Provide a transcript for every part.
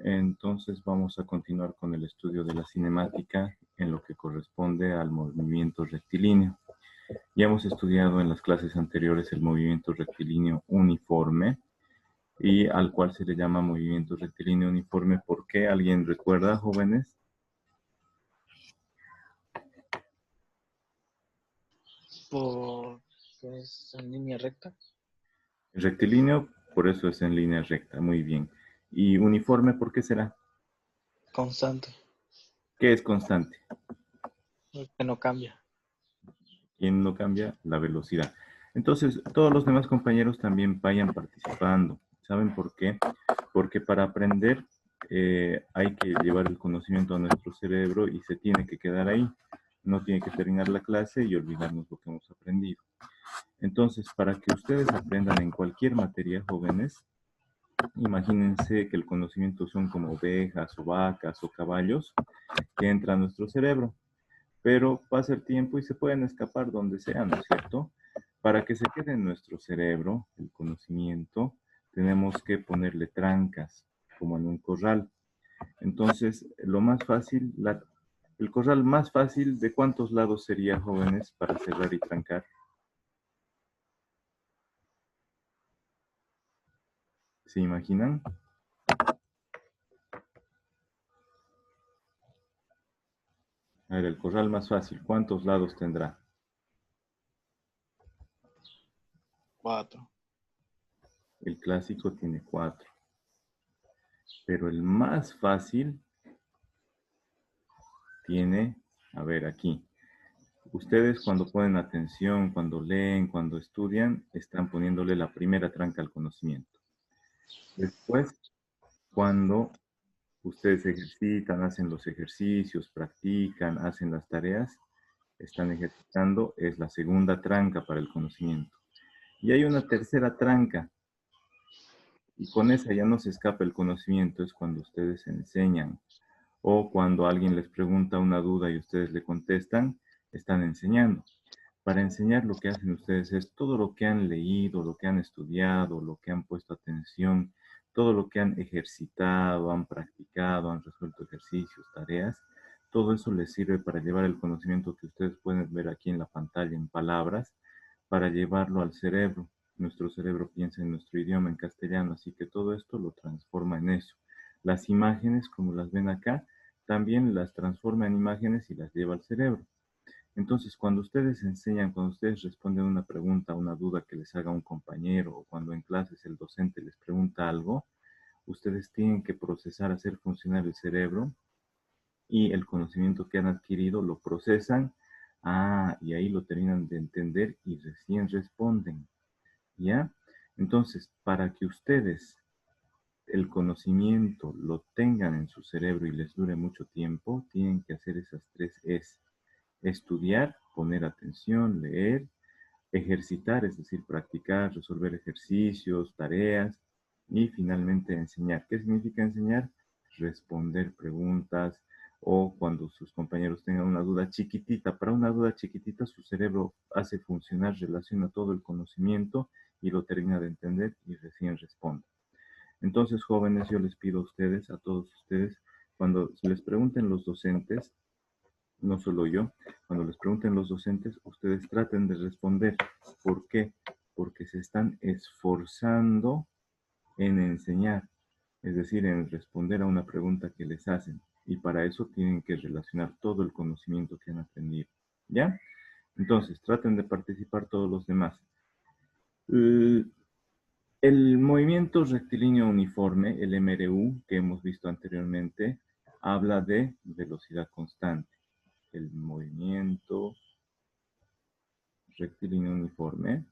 Entonces vamos a continuar con el estudio de la cinemática en lo que corresponde al movimiento rectilíneo. Ya hemos estudiado en las clases anteriores el movimiento rectilíneo uniforme y al cual se le llama movimiento rectilíneo uniforme. ¿Por qué? ¿Alguien recuerda, jóvenes? Porque es en línea recta. Rectilíneo, por eso es en línea recta, muy bien. ¿Y uniforme, por qué será? Constante, ¿Qué es constante? que no cambia. ¿Quién no cambia? La velocidad. Entonces, todos los demás compañeros también vayan participando. ¿Saben por qué? Porque para aprender hay que llevar el conocimiento a nuestro cerebro y se tiene que quedar ahí. No tiene que terminar la clase y olvidarnos lo que hemos aprendido. Entonces, para que ustedes aprendan en cualquier materia, jóvenes, imagínense que el conocimiento son como ovejas o vacas o caballos que entran a nuestro cerebro. Pero pasa el tiempo y se pueden escapar donde sea, ¿no es cierto? Para que se quede en nuestro cerebro el conocimiento, tenemos que ponerle trancas, como en un corral. Entonces, lo más fácil, el corral más fácil, ¿de cuántos lados sería, jóvenes, para cerrar y trancar? ¿Se imaginan? A ver, el corral más fácil, ¿cuántos lados tendrá? 4. El clásico tiene 4. Pero el más fácil tiene, a ver, aquí. Ustedes cuando ponen atención, cuando leen, cuando estudian, están poniéndole la primera tranca al conocimiento. Después, cuando ustedes ejercitan, hacen los ejercicios, practican, hacen las tareas, están ejercitando, es la segunda tranca para el conocimiento. Y hay una tercera tranca, y con esa ya no se escapa el conocimiento, es cuando ustedes enseñan, o cuando alguien les pregunta una duda y ustedes le contestan, están enseñando. Para enseñar lo que hacen ustedes es todo lo que han leído, lo que han estudiado, lo que han puesto atención, todo lo que han ejercitado, han practicado, han resuelto ejercicios, tareas, todo eso les sirve para llevar el conocimiento que ustedes pueden ver aquí en la pantalla en palabras, para llevarlo al cerebro. Nuestro cerebro piensa en nuestro idioma, en castellano, así que todo esto lo transforma en eso. Las imágenes, como las ven acá, también las transforma en imágenes y las lleva al cerebro. Entonces, cuando ustedes enseñan, cuando ustedes responden una pregunta, una duda que les haga un compañero, o cuando en clases el docente les pregunta algo, ustedes tienen que procesar, hacer funcionar el cerebro y el conocimiento que han adquirido lo procesan, y ahí lo terminan de entender y recién responden, ¿ya? Entonces, para que ustedes el conocimiento lo tengan en su cerebro y les dure mucho tiempo, tienen que hacer esas 3 Es. Estudiar, poner atención, leer, ejercitar, es decir, practicar, resolver ejercicios, tareas y finalmente enseñar. ¿Qué significa enseñar? Responder preguntas o cuando sus compañeros tengan una duda chiquitita. Para una duda chiquitita su cerebro hace funcionar, relaciona todo el conocimiento y lo termina de entender y recién responde. Entonces, jóvenes, yo les pido a ustedes, a todos ustedes, cuando les pregunten los docentes, no solo yo, cuando les pregunten los docentes, ustedes traten de responder. ¿Por qué? Porque se están esforzando en enseñar, es decir, en responder a una pregunta que les hacen. Y para eso tienen que relacionar todo el conocimiento que han aprendido. ¿Ya? Entonces, traten de participar todos los demás. El movimiento rectilíneo uniforme, el MRU, que hemos visto anteriormente, habla de velocidad constante. El movimiento rectilíneo uniforme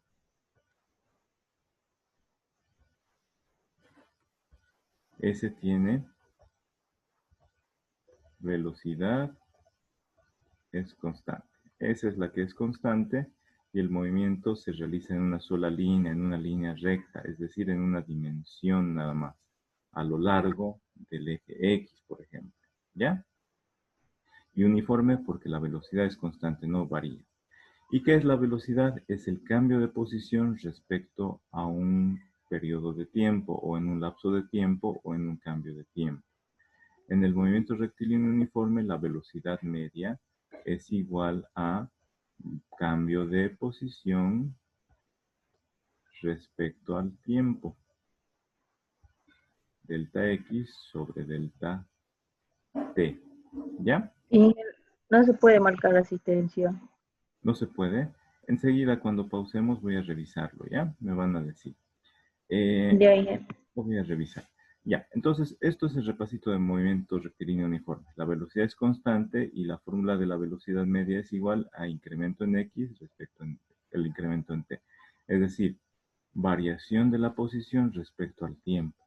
ese tiene velocidad, es constante. Esa es la que es constante y el movimiento se realiza en una sola línea, en una línea recta, es decir, en una dimensión nada más, a lo largo del eje X, por ejemplo. ¿Ya? Y uniforme porque la velocidad es constante, no varía. ¿Y qué es la velocidad? Es el cambio de posición respecto a un periodo de tiempo, o en un lapso de tiempo, o en un cambio de tiempo. En el movimiento rectilíneo uniforme, la velocidad media es igual a cambio de posición respecto al tiempo. Delta X sobre delta T. ¿Ya? Y no se puede marcar asistencia. No se puede. Enseguida, cuando pausemos, voy a revisarlo, ¿ya? Me van a decir. Ya. Lo voy a revisar. Ya, entonces, esto es el repasito de movimiento rectilíneo uniforme. La velocidad es constante y la fórmula de la velocidad media es igual a incremento en X respecto al incremento en T. Es decir, variación de la posición respecto al tiempo.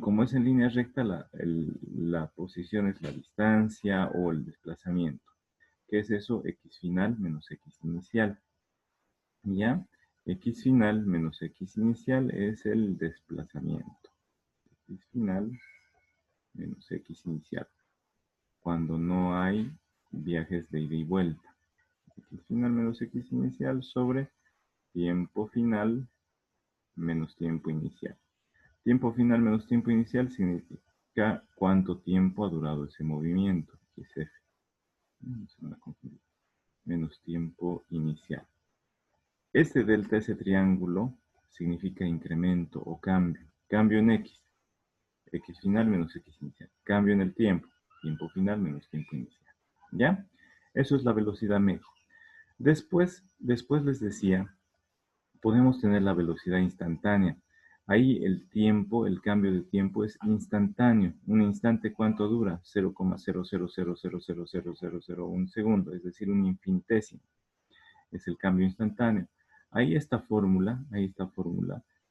Como es en línea recta, la posición es la distancia o el desplazamiento. ¿Qué es eso? X final menos X inicial. ¿Ya? X final menos X inicial es el desplazamiento. X final menos X inicial. Cuando no hay viajes de ida y vuelta. X final menos X inicial sobre tiempo final menos tiempo inicial. Tiempo final menos tiempo inicial significa cuánto tiempo ha durado ese movimiento, que es F. No se van a confundir. Menos tiempo inicial. Este delta, ese triángulo, significa incremento o cambio. Cambio en X. X final menos X inicial. Cambio en el tiempo. Tiempo final menos tiempo inicial. ¿Ya? Eso es la velocidad media. Después les decía, podemos tener la velocidad instantánea. Ahí el tiempo, el cambio de tiempo es instantáneo. Un instante, ¿cuánto dura? 0,000000001 segundo, es decir, un infinitésimo. Es el cambio instantáneo. Ahí esta fórmula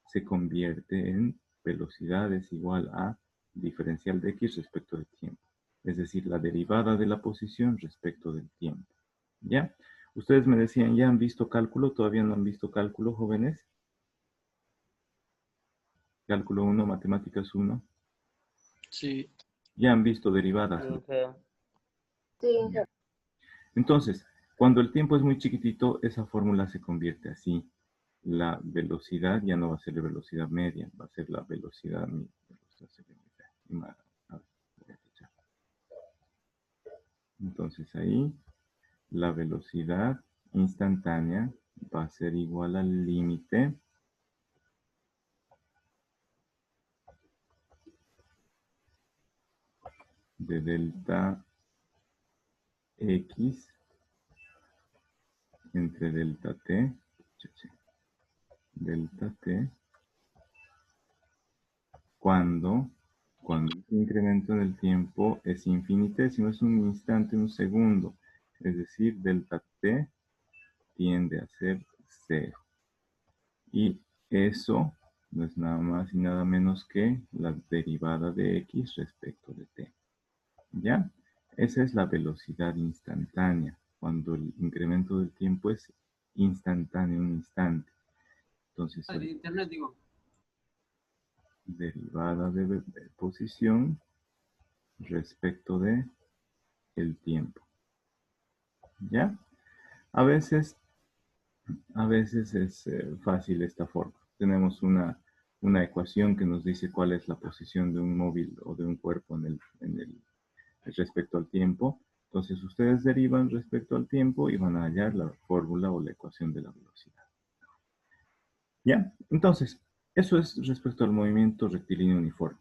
se convierte en velocidad es igual a diferencial de x respecto del tiempo. Es decir, la derivada de la posición respecto del tiempo. ¿Ya? Ustedes me decían, ¿ya han visto cálculo? ¿Todavía no han visto cálculo, jóvenes? Cálculo 1, matemáticas 1. Sí. ¿Ya han visto derivadas? Sí. Entonces, cuando el tiempo es muy chiquitito, esa fórmula se convierte así. La velocidad ya no va a ser la velocidad media, va a ser la velocidad. Entonces ahí la velocidad instantánea va a ser igual al límite de delta X entre delta T, delta T, cuando ese incremento en el tiempo es infinitésimo, es un instante, un segundo. Es decir, delta T tiende a ser 0. Y eso no es nada más y nada menos que la derivada de X respecto de T. ¿Ya? Esa es la velocidad instantánea, cuando el incremento del tiempo es instantáneo, un instante. Entonces, derivada de posición respecto de el tiempo. ¿Ya? A veces es fácil esta forma. Tenemos una ecuación que nos dice cuál es la posición de un móvil o de un cuerpo respecto al tiempo. Entonces ustedes derivan respecto al tiempo y van a hallar la fórmula o la ecuación de la velocidad. ¿Ya? Entonces, eso es respecto al movimiento rectilíneo uniforme.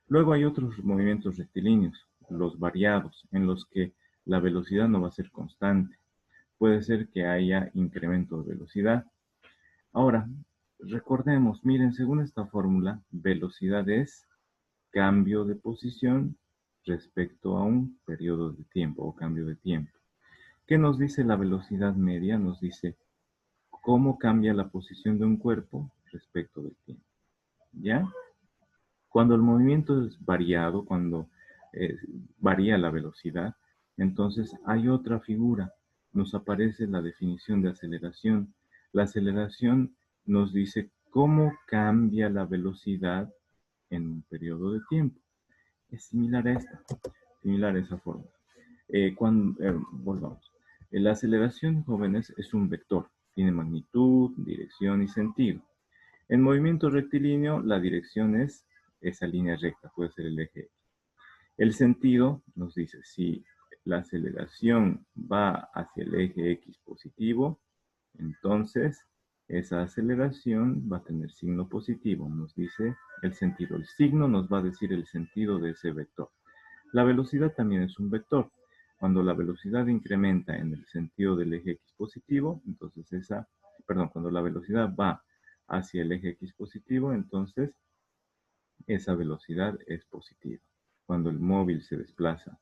Luego hay otros movimientos rectilíneos, los variados, en los que la velocidad no va a ser constante. Puede ser que haya incremento de velocidad. Ahora, recordemos, miren, según esta fórmula, velocidad es cambio de posición respecto a un periodo de tiempo o cambio de tiempo. ¿Qué nos dice la velocidad media? Nos dice cómo cambia la posición de un cuerpo respecto del tiempo. ¿Ya? Cuando el movimiento es variado, cuando varía la velocidad, entonces hay otra figura. Nos aparece la definición de aceleración. La aceleración nos dice cómo cambia la velocidad en un periodo de tiempo. Es similar a esta, similar a esa forma. Volvamos. La aceleración, jóvenes, es un vector. Tiene magnitud, dirección y sentido. En movimiento rectilíneo, la dirección es esa línea recta, puede ser el eje X. El sentido nos dice si la aceleración va hacia el eje X positivo, entonces esa aceleración va a tener signo positivo, nos dice el sentido. El signo nos va a decir el sentido de ese vector. La velocidad también es un vector. Cuando la velocidad incrementa en el sentido del eje X positivo, entonces cuando la velocidad va hacia el eje X positivo, entonces esa velocidad es positiva. Cuando el móvil se desplaza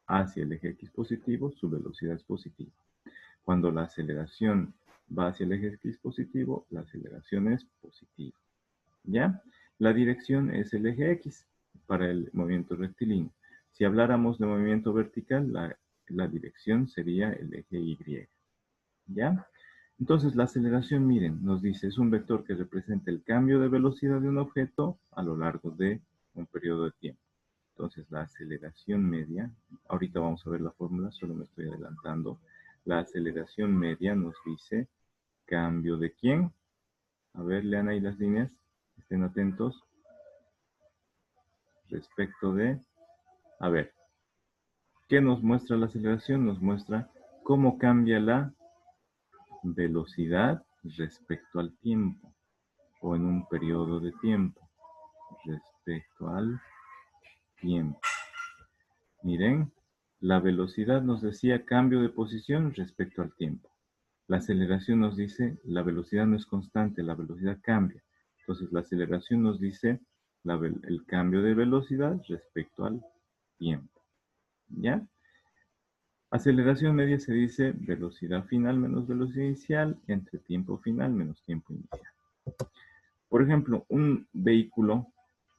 hacia el eje X positivo, su velocidad es positiva. Cuando la aceleración va hacia el eje X positivo, la aceleración es positiva. ¿Ya? La dirección es el eje X para el movimiento rectilíneo. Si habláramos de movimiento vertical, la dirección sería el eje Y. ¿Ya? Entonces, la aceleración, miren, nos dice, es un vector que representa el cambio de velocidad de un objeto a lo largo de un periodo de tiempo. Entonces, la aceleración media, ahorita vamos a ver la fórmula, solo me estoy adelantando. La aceleración media nos dice cambio de ¿quién? A ver, lean ahí las líneas, estén atentos. Respecto de, a ver, ¿qué nos muestra la aceleración? Nos muestra cómo cambia la velocidad respecto al tiempo, o en un periodo de tiempo, respecto al tiempo. Miren, la velocidad nos decía cambio de posición respecto al tiempo. La aceleración nos dice la velocidad no es constante, la velocidad cambia. Entonces la aceleración nos dice el cambio de velocidad respecto al tiempo. ¿Ya? Aceleración media se dice velocidad final menos velocidad inicial entre tiempo final menos tiempo inicial. Por ejemplo, un vehículo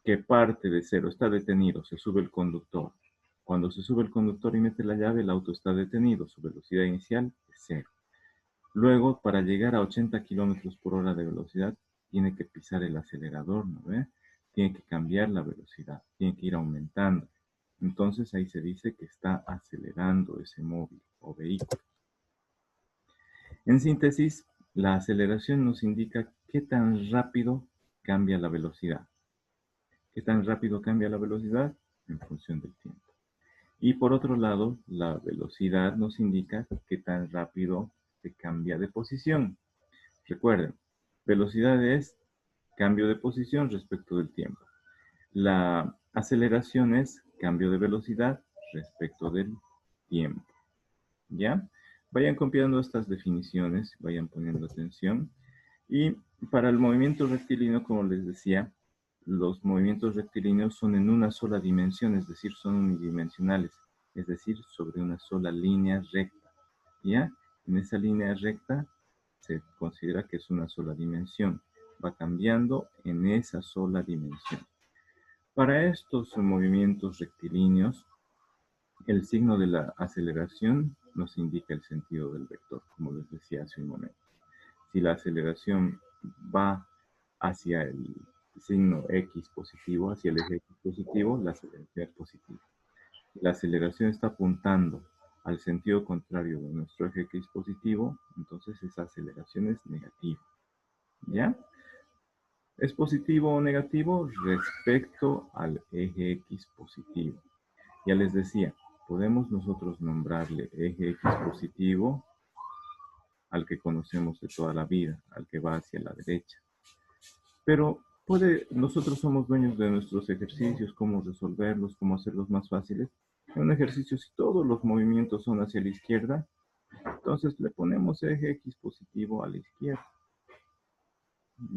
que parte de cero, está detenido, se sube el conductor. Cuando se sube el conductor y mete la llave, el auto está detenido, su velocidad inicial es cero. Luego, para llegar a 80 kilómetros por hora de velocidad, tiene que pisar el acelerador, ¿no ve? Tiene que cambiar la velocidad, tiene que ir aumentando. Entonces ahí se dice que está acelerando ese móvil o vehículo. En síntesis, la aceleración nos indica qué tan rápido cambia la velocidad. ¿Qué tan rápido cambia la velocidad? En función del tiempo. Y por otro lado, la velocidad nos indica qué tan rápido se cambia de posición. Recuerden, velocidad es cambio de posición respecto del tiempo. La aceleración es cambio de velocidad respecto del tiempo. ¿Ya? Vayan copiando estas definiciones, vayan poniendo atención. Y para el movimiento rectilíneo, como les decía, los movimientos rectilíneos son en una sola dimensión, es decir, son unidimensionales, es decir, sobre una sola línea recta. ¿Ya? En esa línea recta se considera que es una sola dimensión. Va cambiando en esa sola dimensión. Para estos movimientos rectilíneos, el signo de la aceleración nos indica el sentido del vector, como les decía hace un momento. Si la aceleración va hacia el signo X positivo, hacia el eje X positivo, la aceleración es positiva. Si la aceleración está apuntando al sentido contrario de nuestro eje X positivo, entonces esa aceleración es negativa. ¿Ya? ¿Es positivo o negativo? Respecto al eje X positivo. Ya les decía, podemos nosotros nombrarle eje X positivo al que conocemos de toda la vida, al que va hacia la derecha. Pero nosotros somos dueños de nuestros ejercicios, cómo resolverlos, cómo hacerlos más fáciles. En un ejercicio, si todos los movimientos son hacia la izquierda, entonces le ponemos eje X positivo a la izquierda.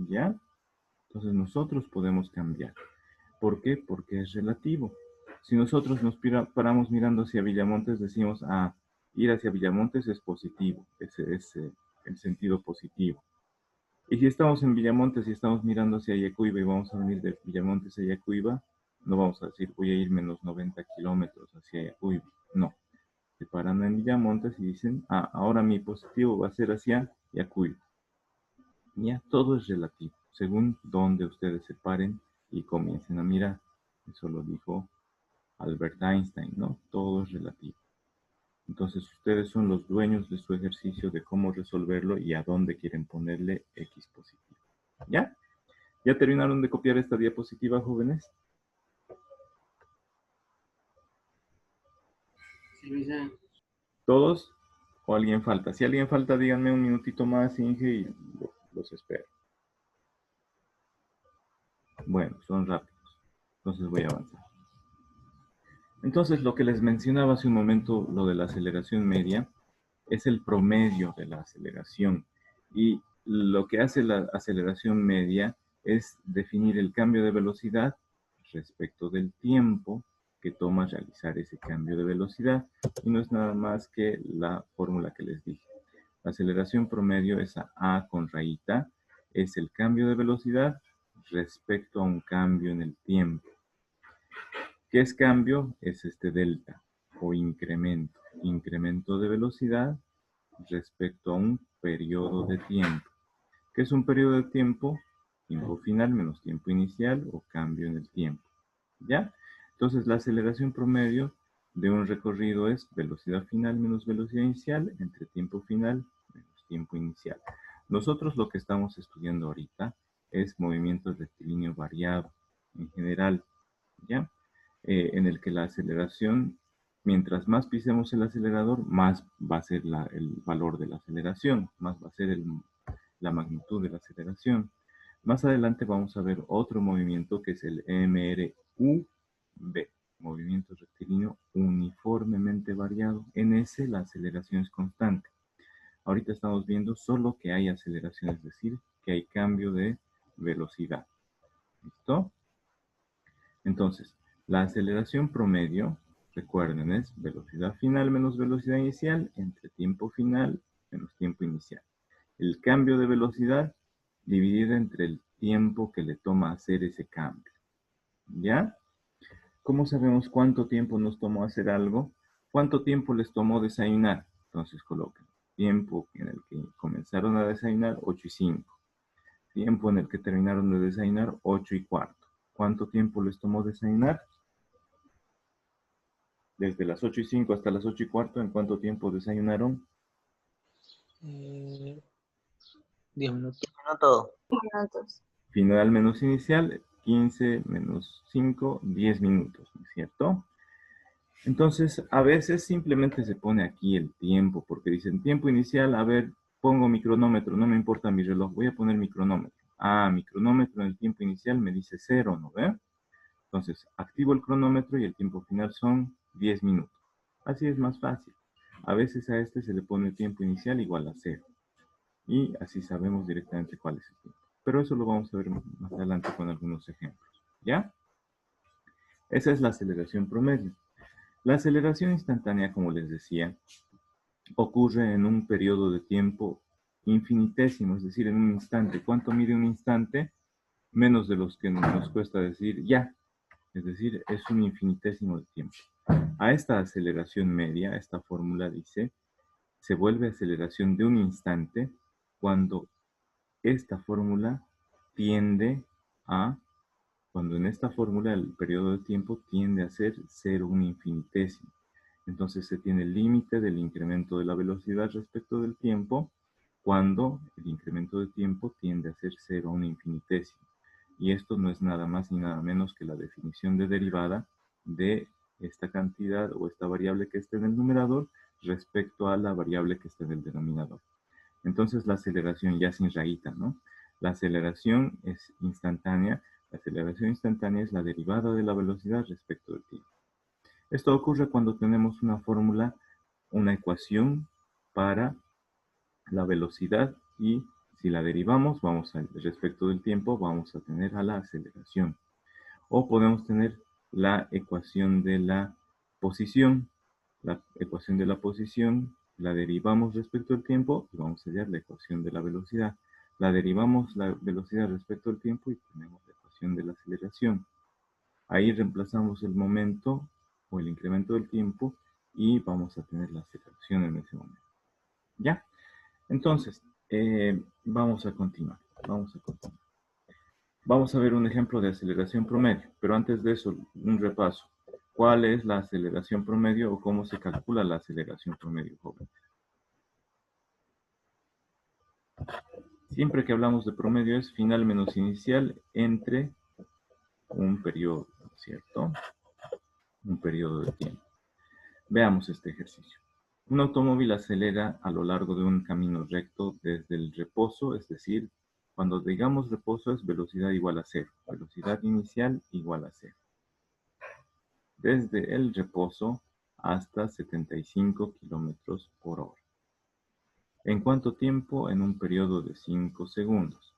¿Ya? Entonces nosotros podemos cambiar. ¿Por qué? Porque es relativo. Si nosotros nos paramos mirando hacia Villamontes, decimos, ir hacia Villamontes es positivo, ese es el sentido positivo. Y si estamos en Villamontes y estamos mirando hacia Yacuiba y vamos a venir de Villamontes a Yacuiba, no vamos a decir voy a ir menos 90 kilómetros hacia Yacuiba. No. Se paran en Villamontes y dicen, ahora mi positivo va a ser hacia Yacuiba. Ya, todo es relativo, según donde ustedes se paren y comiencen a mirar. Eso lo dijo Albert Einstein, ¿no? Todo es relativo. Entonces ustedes son los dueños de su ejercicio, de cómo resolverlo y a dónde quieren ponerle X positivo. ¿Ya? ¿Ya terminaron de copiar esta diapositiva, jóvenes? ¿Todos? ¿O alguien falta? Si alguien falta, díganme un minutito más, Inge, y los espero. Bueno, son rápidos. Entonces voy a avanzar. Entonces, lo que les mencionaba hace un momento, lo de la aceleración media, es el promedio de la aceleración. Y lo que hace la aceleración media es definir el cambio de velocidad respecto del tiempo que toma realizar ese cambio de velocidad. Y no es nada más que la fórmula que les dije. La aceleración promedio, esa A con rayita, es el cambio de velocidad respecto a un cambio en el tiempo. ¿Qué es cambio? Es este delta o incremento. Incremento de velocidad respecto a un periodo de tiempo. ¿Qué es un periodo de tiempo? Tiempo final menos tiempo inicial o cambio en el tiempo. ¿Ya? Entonces la aceleración promedio de un recorrido es velocidad final menos velocidad inicial entre tiempo final menos tiempo inicial. Nosotros lo que estamos estudiando ahorita es movimiento rectilíneo variado en general, ¿ya? En el que la aceleración, mientras más pisemos el acelerador, más va a ser el valor de la aceleración, más va a ser la magnitud de la aceleración. Más adelante vamos a ver otro movimiento que es el MRUV, movimiento rectilíneo uniformemente variado. En ese la aceleración es constante. Ahorita estamos viendo solo que hay aceleración, es decir, que hay cambio de velocidad. ¿Listo? Entonces, la aceleración promedio, recuerden, es velocidad final menos velocidad inicial entre tiempo final menos tiempo inicial. El cambio de velocidad dividido entre el tiempo que le toma hacer ese cambio. ¿Ya? ¿Cómo sabemos cuánto tiempo nos tomó hacer algo? ¿Cuánto tiempo les tomó desayunar? Entonces coloquen tiempo en el que comenzaron a desayunar, 8:05. Tiempo en el que terminaron de desayunar, 8:15. ¿Cuánto tiempo les tomó desayunar? Desde las 8:05 hasta las 8:15, ¿en cuánto tiempo desayunaron? 10 minutos. 10 minutos. Final menos inicial, 15 menos 5, 10 minutos, ¿no es cierto? Entonces, a veces simplemente se pone aquí el tiempo, porque dicen tiempo inicial, a ver, pongo mi cronómetro, no me importa mi reloj, voy a poner mi cronómetro. Ah, mi cronómetro en el tiempo inicial me dice 0, ¿no ve? Entonces, activo el cronómetro y el tiempo final son 10 minutos. Así es más fácil. A veces a este se le pone el tiempo inicial igual a 0. Y así sabemos directamente cuál es el tiempo. Pero eso lo vamos a ver más adelante con algunos ejemplos. ¿Ya? Esa es la aceleración promedio. La aceleración instantánea, como les decía, ocurre en un periodo de tiempo infinitésimo, es decir, en un instante. ¿Cuánto mide un instante? Menos de los que nos cuesta decir ya. Es decir, es un infinitésimo de tiempo. A esta aceleración media, esta fórmula dice, se vuelve aceleración de un instante cuando esta fórmula tiende a, cuando en esta fórmula el periodo de tiempo tiende a ser 0, un infinitésimo. Entonces se tiene el límite del incremento de la velocidad respecto del tiempo cuando el incremento de tiempo tiende a ser 0, un infinitésimo. Y esto no es nada más ni nada menos que la definición de derivada de esta cantidad o esta variable que está en el numerador respecto a la variable que está en el denominador. Entonces la aceleración ya sin rayita, ¿no? La aceleración es instantánea. La aceleración instantánea es la derivada de la velocidad respecto del tiempo. Esto ocurre cuando tenemos una fórmula, una ecuación para la velocidad y si la derivamos, respecto del tiempo, vamos a tener a la aceleración. O podemos tener la ecuación de la posición. La ecuación de la posición la derivamos respecto al tiempo y vamos a hallar la ecuación de la velocidad. La derivamos la velocidad respecto al tiempo y tenemos la ecuación de la aceleración. Ahí reemplazamos el momento o el incremento del tiempo y vamos a tener la aceleración en ese momento. ¿Ya? Entonces, vamos a continuar. Vamos a ver un ejemplo de aceleración promedio, pero antes de eso, un repaso. ¿Cuál es la aceleración promedio o cómo se calcula la aceleración promedio, jóvenes? Siempre que hablamos de promedio es final menos inicial entre un periodo, ¿cierto? Un periodo de tiempo. Veamos este ejercicio. Un automóvil acelera a lo largo de un camino recto desde el reposo, es decir, cuando digamos reposo es velocidad igual a cero, velocidad inicial igual a cero. Desde el reposo hasta 75 kilómetros por hora. ¿En cuánto tiempo? En un periodo de 5 segundos.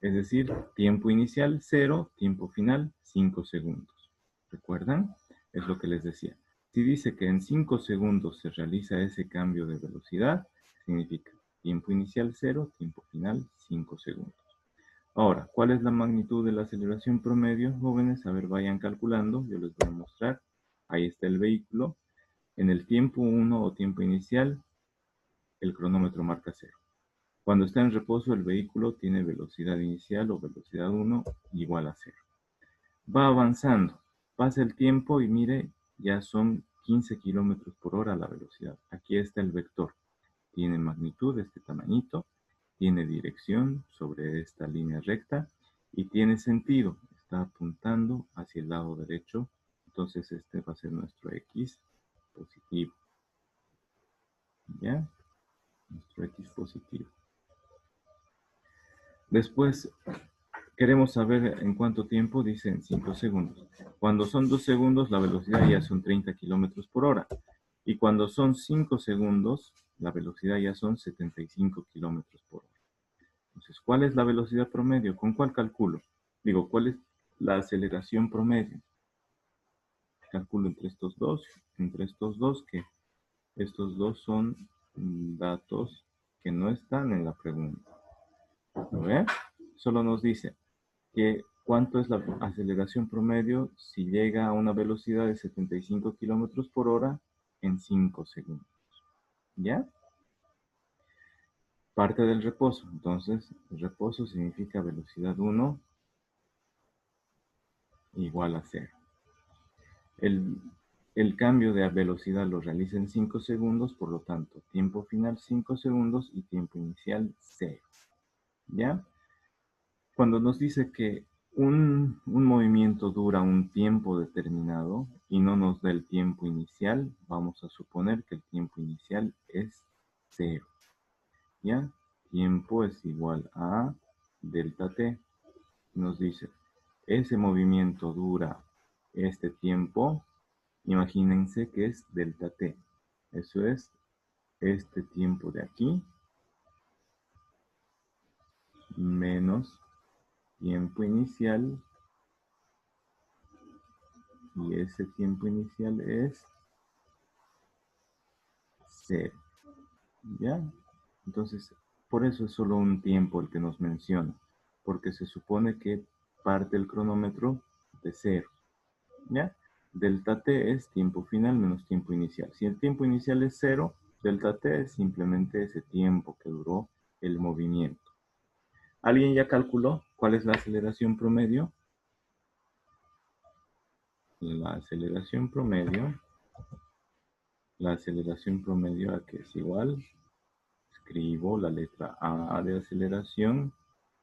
Es decir, tiempo inicial 0, tiempo final 5 segundos. ¿Recuerdan? Es lo que les decía. Si dice que en 5 segundos se realiza ese cambio de velocidad, significa tiempo inicial 0, tiempo final 5 segundos. Ahora, ¿cuál es la magnitud de la aceleración promedio, jóvenes? A ver, vayan calculando, yo les voy a mostrar. Ahí está el vehículo. En el tiempo 1 o tiempo inicial, el cronómetro marca 0. Cuando está en reposo, el vehículo tiene velocidad inicial o velocidad 1 igual a 0. Va avanzando, pasa el tiempo y mire, ya son 15 kilómetros por hora la velocidad. Aquí está el vector. Tiene magnitud, este tamañito, tiene dirección sobre esta línea recta y tiene sentido. Está apuntando hacia el lado derecho, entonces este va a ser nuestro X positivo. ¿Ya? Nuestro X positivo. Después, queremos saber en cuánto tiempo, dice en 5 segundos. Cuando son 2 segundos, la velocidad ya son 30 kilómetros por hora. Y cuando son 5 segundos, la velocidad ya son 75 kilómetros por hora. Entonces, ¿cuál es la velocidad promedio? ¿Con cuál calculo? Digo, ¿cuál es la aceleración promedio? Calculo entre estos dos, que estos dos son datos que no están en la pregunta. ¿Lo ven? Solo nos dice que cuánto es la aceleración promedio si llega a una velocidad de 75 kilómetros por hora en 5 segundos. ¿Ya? Parte del reposo. Entonces, el reposo significa velocidad 1 igual a 0. El cambio de velocidad lo realiza en 5 segundos, por lo tanto, tiempo final 5 segundos y tiempo inicial 0. ¿Ya? Cuando nos dice que un movimiento dura un tiempo determinado y no nos da el tiempo inicial, vamos a suponer que el tiempo inicial es 0. ¿Ya? Tiempo es igual a delta t. Nos dice, ese movimiento dura este tiempo, imagínense que es delta t. Eso es este tiempo de aquí menos tiempo inicial, y ese tiempo inicial es 0. ¿Ya? Entonces, por eso es solo un tiempo el que nos menciona, porque se supone que parte el cronómetro de 0. ¿Ya? Delta t es tiempo final menos tiempo inicial. Si el tiempo inicial es 0, delta t es simplemente ese tiempo que duró el movimiento. ¿Alguien ya calculó cuál es la aceleración promedio? La aceleración promedio a que es igual, escribo la letra A de aceleración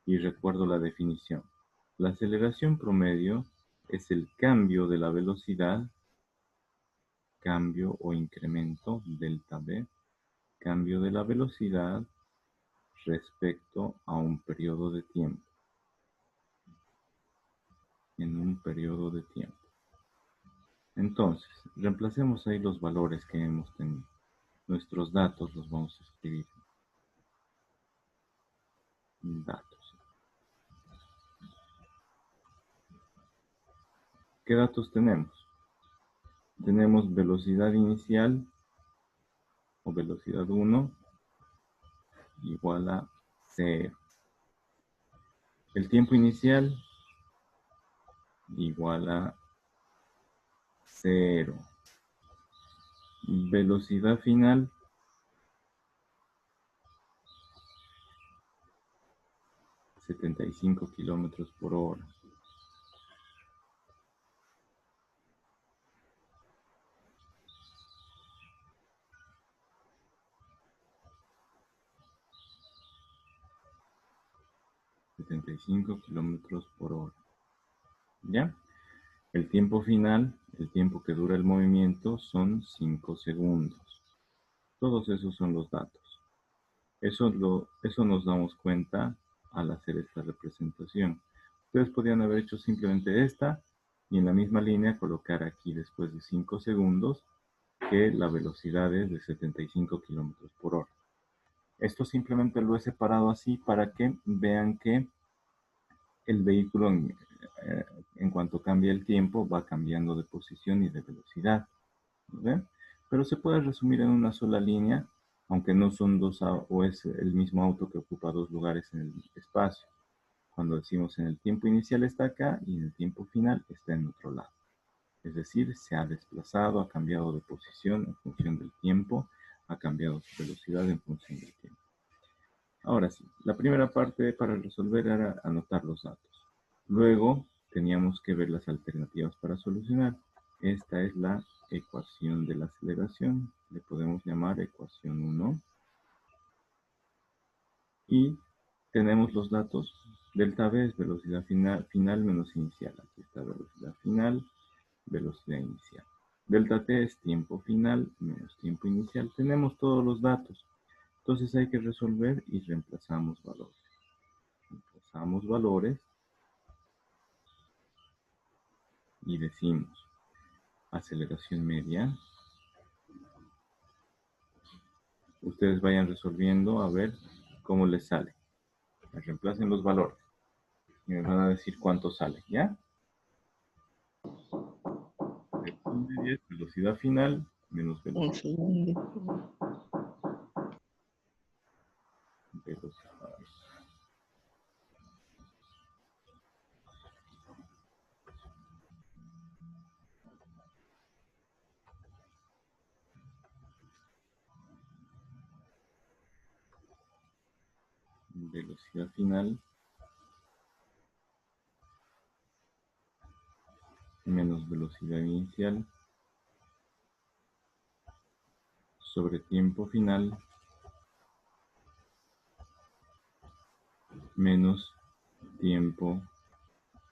y recuerdo la definición. La aceleración promedio es el cambio de la velocidad, cambio o incremento, delta B, cambio de la velocidad respecto a un periodo de tiempo. En un periodo de tiempo. Entonces, reemplacemos ahí los valores que hemos tenido. Nuestros datos los vamos a escribir. Datos. ¿Qué datos tenemos? Tenemos velocidad inicial o velocidad 1 igual a 0. El tiempo inicial igual a 0. Velocidad final 75 kilómetros por hora. kilómetros por hora. ¿Ya? El tiempo final el tiempo que dura el movimiento son 5 segundos. Todos esos son los datos. Eso nos damos cuenta al hacer esta representación. Ustedes podrían haber hecho simplemente esta y en la misma línea colocar aquí después de 5 segundos que la velocidad es de 75 kilómetros por hora. Esto simplemente lo he separado así para que vean que el vehículo en cuanto cambia el tiempo va cambiando de posición y de velocidad. ¿Ven? Pero se puede resumir en una sola línea, aunque no son dos o es el mismo auto que ocupa dos lugares en el espacio. Cuando decimos en el tiempo inicial está acá y en el tiempo final está en otro lado. Es decir, se ha desplazado, ha cambiado de posición en función del tiempo, ha cambiado su velocidad en función del tiempo. Ahora sí, la primera parte para resolver era anotar los datos. Luego teníamos que ver las alternativas para solucionar. Esta es la ecuación de la aceleración. Le podemos llamar ecuación 1. Y tenemos los datos. Delta V es velocidad final menos inicial. Aquí está velocidad final, velocidad inicial. Delta T es tiempo final menos tiempo inicial. Tenemos todos los datos. Entonces hay que resolver y reemplazamos valores. Reemplazamos valores y decimos aceleración media. Ustedes vayan resolviendo a ver cómo les sale. Reemplacen los valores y me van a decir cuánto sale, ¿ya? Media es velocidad final menos velocidad. Velocidad final menos velocidad inicial sobre tiempo final menos tiempo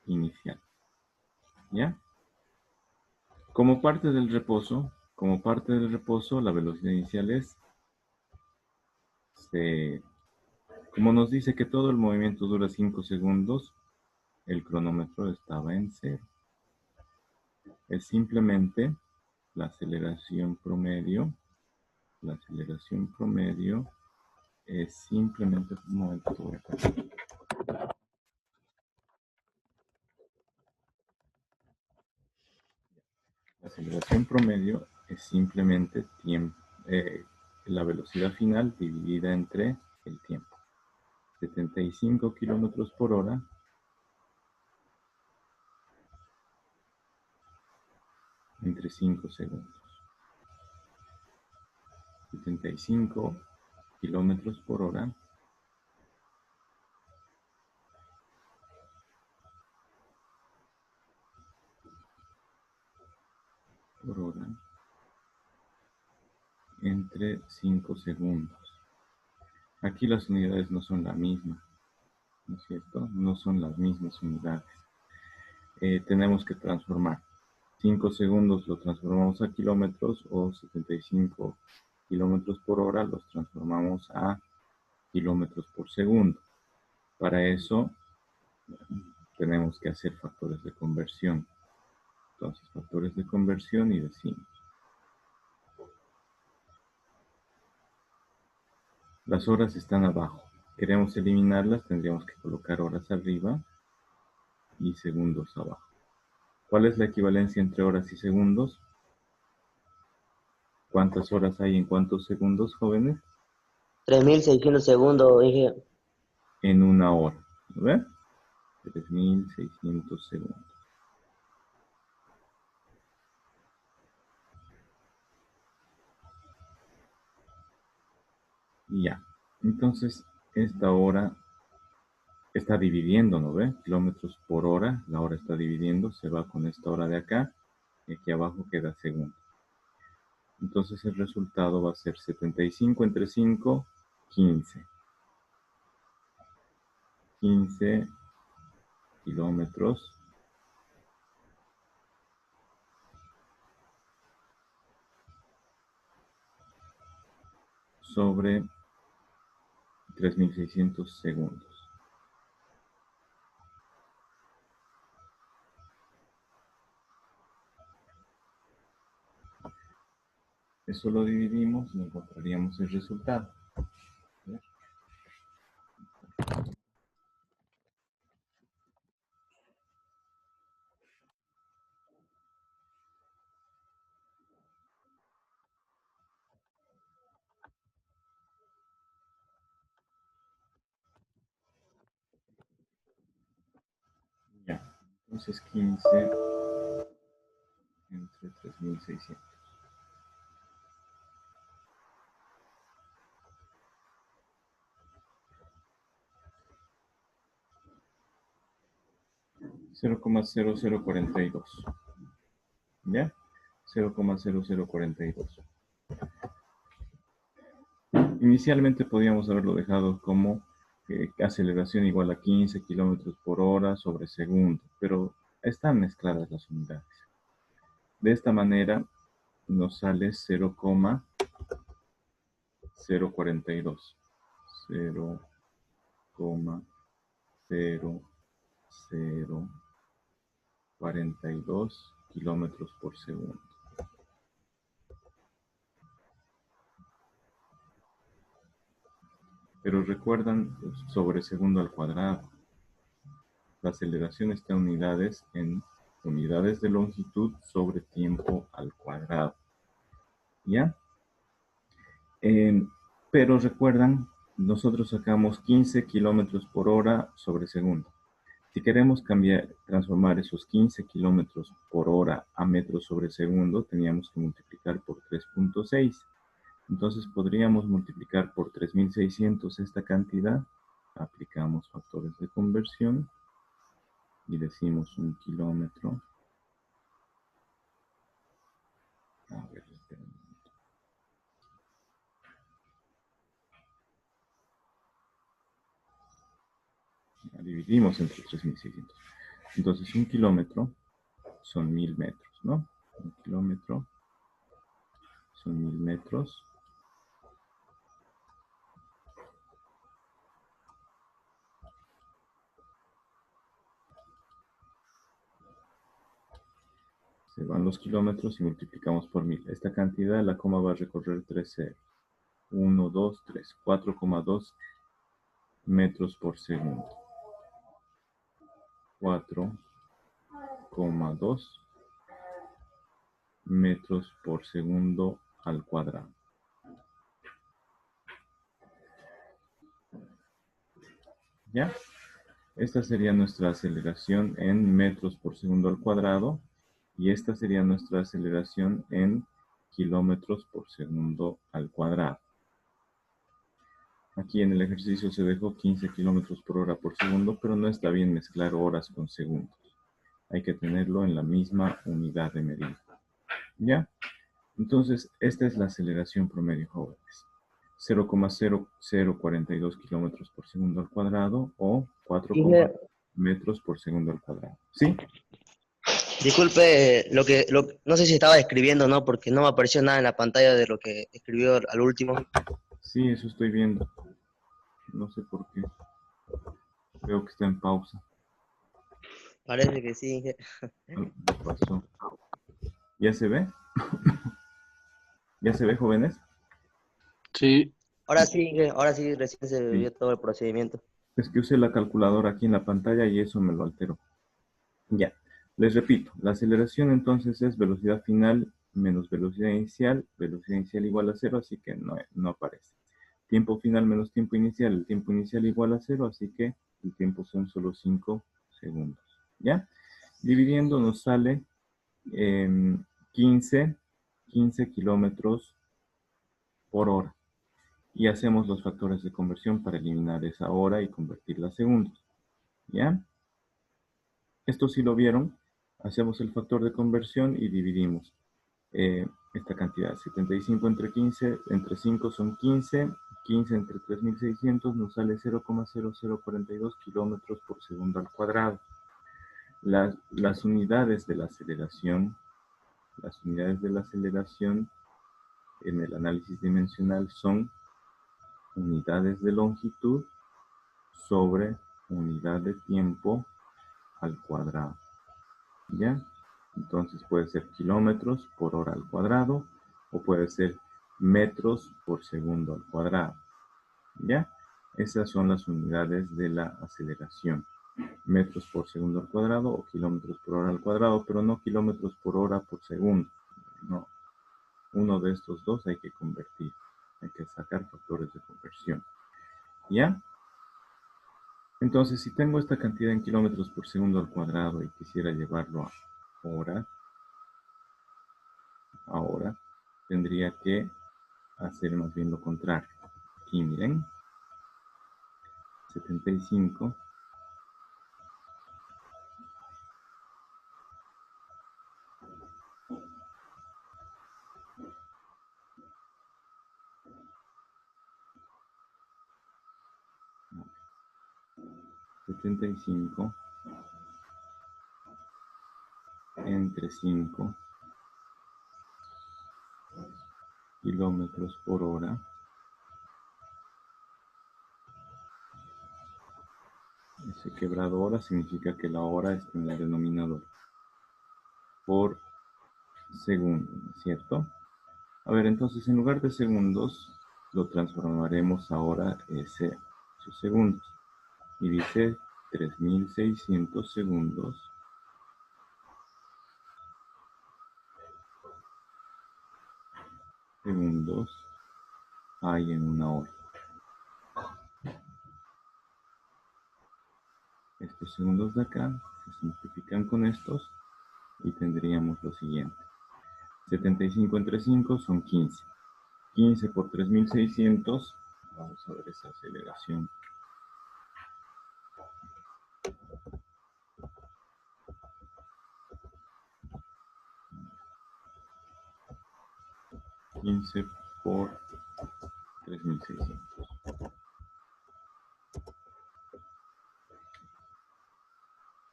inicial. ¿Ya? Como parte del reposo, la velocidad inicial es, como nos dice que todo el movimiento dura 5 segundos, el cronómetro estaba en 0. Es simplemente la aceleración promedio. La aceleración promedio es simplemente, un momento, voy acá. La aceleración promedio es simplemente la velocidad final dividida entre el tiempo. 75 kilómetros por hora entre 5 segundos. 75 kilómetros por hora entre 5 segundos. Aquí las unidades no son la misma, ¿no es cierto? No son las mismas unidades. Tenemos que transformar. 5 segundos lo transformamos a kilómetros o 75 kilómetros por hora los transformamos a kilómetros por segundo. Para eso tenemos que hacer factores de conversión. Entonces, factores de conversión y decimos. Las horas están abajo. Queremos eliminarlas, tendríamos que colocar horas arriba y segundos abajo. ¿Cuál es la equivalencia entre horas y segundos? ¿Cuántas horas hay en cuántos segundos, jóvenes? 3.600 segundos, dije. En una hora. ¿Ven? 3.600 segundos. Ya. Entonces, esta hora está dividiendo, ¿no ve? Kilómetros por hora. La hora está dividiendo. Se va con esta hora de acá. Y aquí abajo queda segundo. Entonces, el resultado va a ser 75 entre 5, 15. 15 kilómetros sobre 3.600 segundos. Eso lo dividimos y encontraríamos el resultado. Ya, entonces 15 entre 3.600. $0,0042. ¿Ya? 0,0042. Inicialmente podíamos haberlo dejado como aceleración igual a 15 kilómetros por hora sobre segundo, pero están mezcladas las unidades. De esta manera nos sale 0,042. 0,0042 kilómetros por segundo. Pero recuerdan sobre segundo al cuadrado. La aceleración está en unidades de longitud sobre tiempo al cuadrado. ¿Ya? Pero recuerdan, nosotros sacamos 15 kilómetros por hora sobre segundo. Si queremos transformar esos 15 kilómetros por hora a metros sobre segundo, teníamos que multiplicar por 3.6. Entonces podríamos multiplicar por 3.600 esta cantidad. Aplicamos factores de conversión y decimos 1 kilómetro. A ver, esperen un momento. Dividimos entre 3.600. Entonces 1 kilómetro son 1.000 metros, ¿no? 1 kilómetro son 1.000 metros. Se van los kilómetros y multiplicamos por 1.000. Esta cantidad, la coma va a recorrer 3 ceros. 1, 2, 3, 4,2 metros por segundo. 4,2 metros por segundo al cuadrado. ¿Ya? Esta sería nuestra aceleración en metros por segundo al cuadrado y esta sería nuestra aceleración en kilómetros por segundo al cuadrado. Aquí en el ejercicio se dejó 15 kilómetros por hora por segundo, pero no está bien mezclar horas con segundos. Hay que tenerlo en la misma unidad de medida. ¿Ya? Entonces, esta es la aceleración promedio, jóvenes. 0,0042 kilómetros por segundo al cuadrado o 4, metros por segundo al cuadrado. ¿Sí? Disculpe, no sé si estaba escribiendo, ¿no? Porque no me apareció nada en la pantalla de lo que escribió al último. Sí, eso estoy viendo. No sé por qué. Veo que está en pausa. Parece que sí. ¿Qué pasó? ¿Ya se ve? ¿Ya se ve, jóvenes? Sí. Ahora sí, recién se vio todo el procedimiento. Es que usé la calculadora aquí en la pantalla y eso me lo alteró. Ya, les repito, la aceleración entonces es velocidad final menos velocidad inicial igual a 0, así que no aparece. Tiempo final menos tiempo inicial, el tiempo inicial igual a 0, así que el tiempo son solo 5 segundos. ¿Ya? Dividiendo nos sale 15 kilómetros por hora. Y hacemos los factores de conversión para eliminar esa hora y convertirla a segundos. ¿Ya? Esto sí lo vieron. Hacemos el factor de conversión y dividimos esta cantidad. 75 entre 15, entre 5 son 15. 15 entre 3.600 nos sale 0,0042 kilómetros por segundo al cuadrado. Las unidades de la aceleración, en el análisis dimensional son unidades de longitud sobre unidad de tiempo al cuadrado. ¿Ya? Entonces puede ser kilómetros por hora al cuadrado o puede ser metros por segundo al cuadrado. ¿Ya? Esas son las unidades de la aceleración. Metros por segundo al cuadrado o kilómetros por hora al cuadrado, pero no kilómetros por hora por segundo. No. Uno de estos dos hay que convertir. Hay que sacar factores de conversión. ¿Ya? Entonces, si tengo esta cantidad en kilómetros por segundo al cuadrado y quisiera llevarlo a hora, ahora tendría que hacer más bien lo contrario. Aquí miren, 75 75 entre 5 kilómetros por hora ese quebrado hora significa que la hora está en el denominador por segundo, ¿no es cierto? A ver, entonces en lugar de segundos lo transformaremos ahora sus segundos y dice 3600 segundos hay en una hora. Estos segundos de acá se simplifican con estos y tendríamos lo siguiente. 75 entre 5 son 15. 15 por 3600. Vamos a ver esa aceleración. por 3600.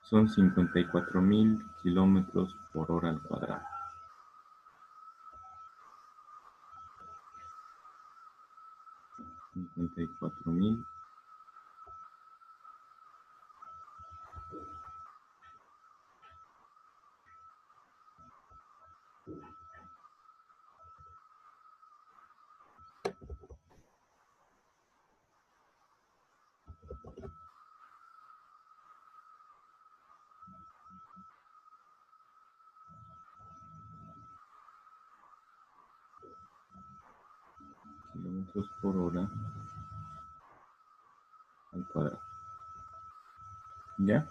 Son 54.000 kilómetros por hora al cuadrado. 54.000 kilómetros por hora al cuadrado. ¿Ya?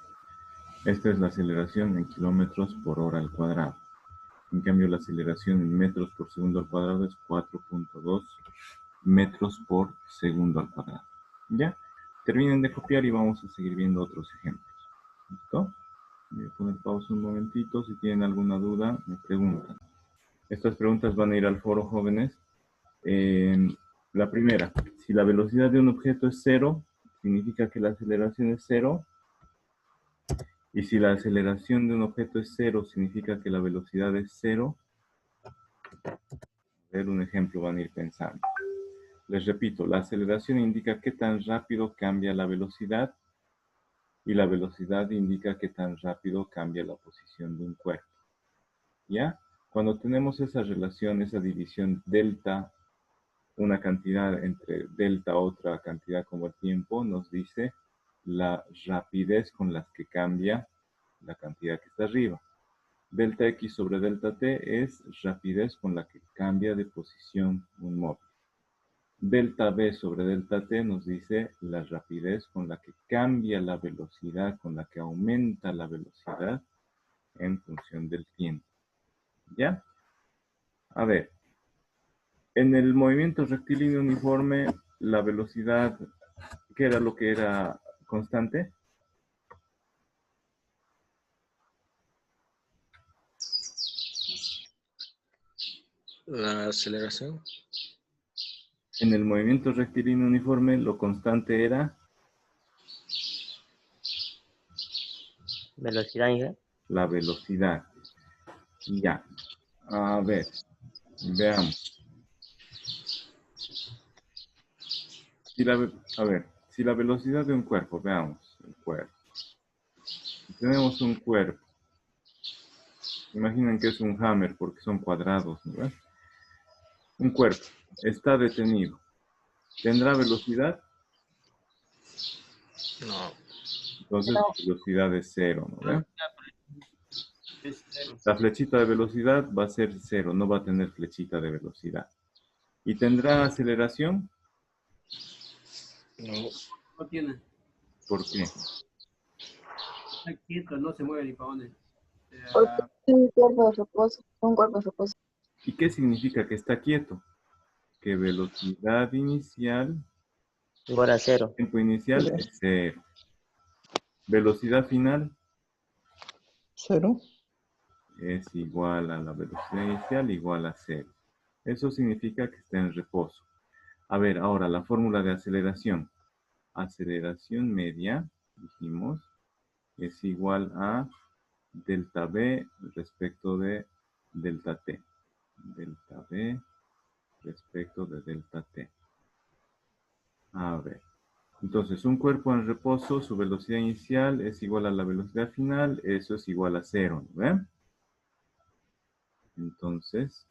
Esta es la aceleración en kilómetros por hora al cuadrado. En cambio, la aceleración en metros por segundo al cuadrado es 4.2 metros por segundo al cuadrado. ¿Ya? Terminen de copiar y vamos a seguir viendo otros ejemplos. ¿Listo? Voy a poner pausa un momentito. Si tienen alguna duda, me preguntan. Estas preguntas van a ir al foro, jóvenes. La primera, si la velocidad de un objeto es 0, significa que la aceleración es 0. Y si la aceleración de un objeto es 0, significa que la velocidad es 0. A ver, un ejemplo van a ir pensando. Les repito, la aceleración indica qué tan rápido cambia la velocidad y la velocidad indica qué tan rápido cambia la posición de un cuerpo. ¿Ya? Cuando tenemos esa relación, esa división delta, una cantidad entre delta otra cantidad como el tiempo, nos dice la rapidez con la que cambia la cantidad que está arriba. Delta X sobre delta T es rapidez con la que cambia de posición un móvil. Delta V sobre delta T nos dice la rapidez con la que cambia la velocidad, con la que aumenta la velocidad en función del tiempo. ¿Ya? A ver, en el movimiento rectilíneo uniforme, la velocidad, ¿qué era lo que era constante? La aceleración. En el movimiento rectilíneo uniforme, lo constante era Velocidad, Ángel. la velocidad. Ya. A ver, veamos. A ver, si la velocidad de un cuerpo, veamos el cuerpo. Tenemos un cuerpo. Imaginen que es un hammer porque son cuadrados, ¿no? Un cuerpo está detenido. ¿Tendrá velocidad? No. Entonces, No. velocidad es cero, ¿no ve? La flechita de velocidad va a ser cero, no va a tener flechita de velocidad. ¿Y tendrá aceleración? No. No tiene. ¿Por qué? Está quieto, no se mueve ni para dónde. Porque es un cuerpo de reposo. Un cuerpo de reposo. ¿Y qué significa que está quieto? Que velocidad inicial, Igual a 0. tiempo inicial es cero. Velocidad final 0. es igual a la velocidad inicial igual a cero. Eso significa que está en reposo. A ver, ahora la fórmula de aceleración. Aceleración media, dijimos, es igual a delta V respecto de delta T. Delta V respecto de delta T. A ver. Entonces, un cuerpo en reposo, su velocidad inicial es igual a la velocidad final, eso es igual a cero, ¿no ven? Entonces,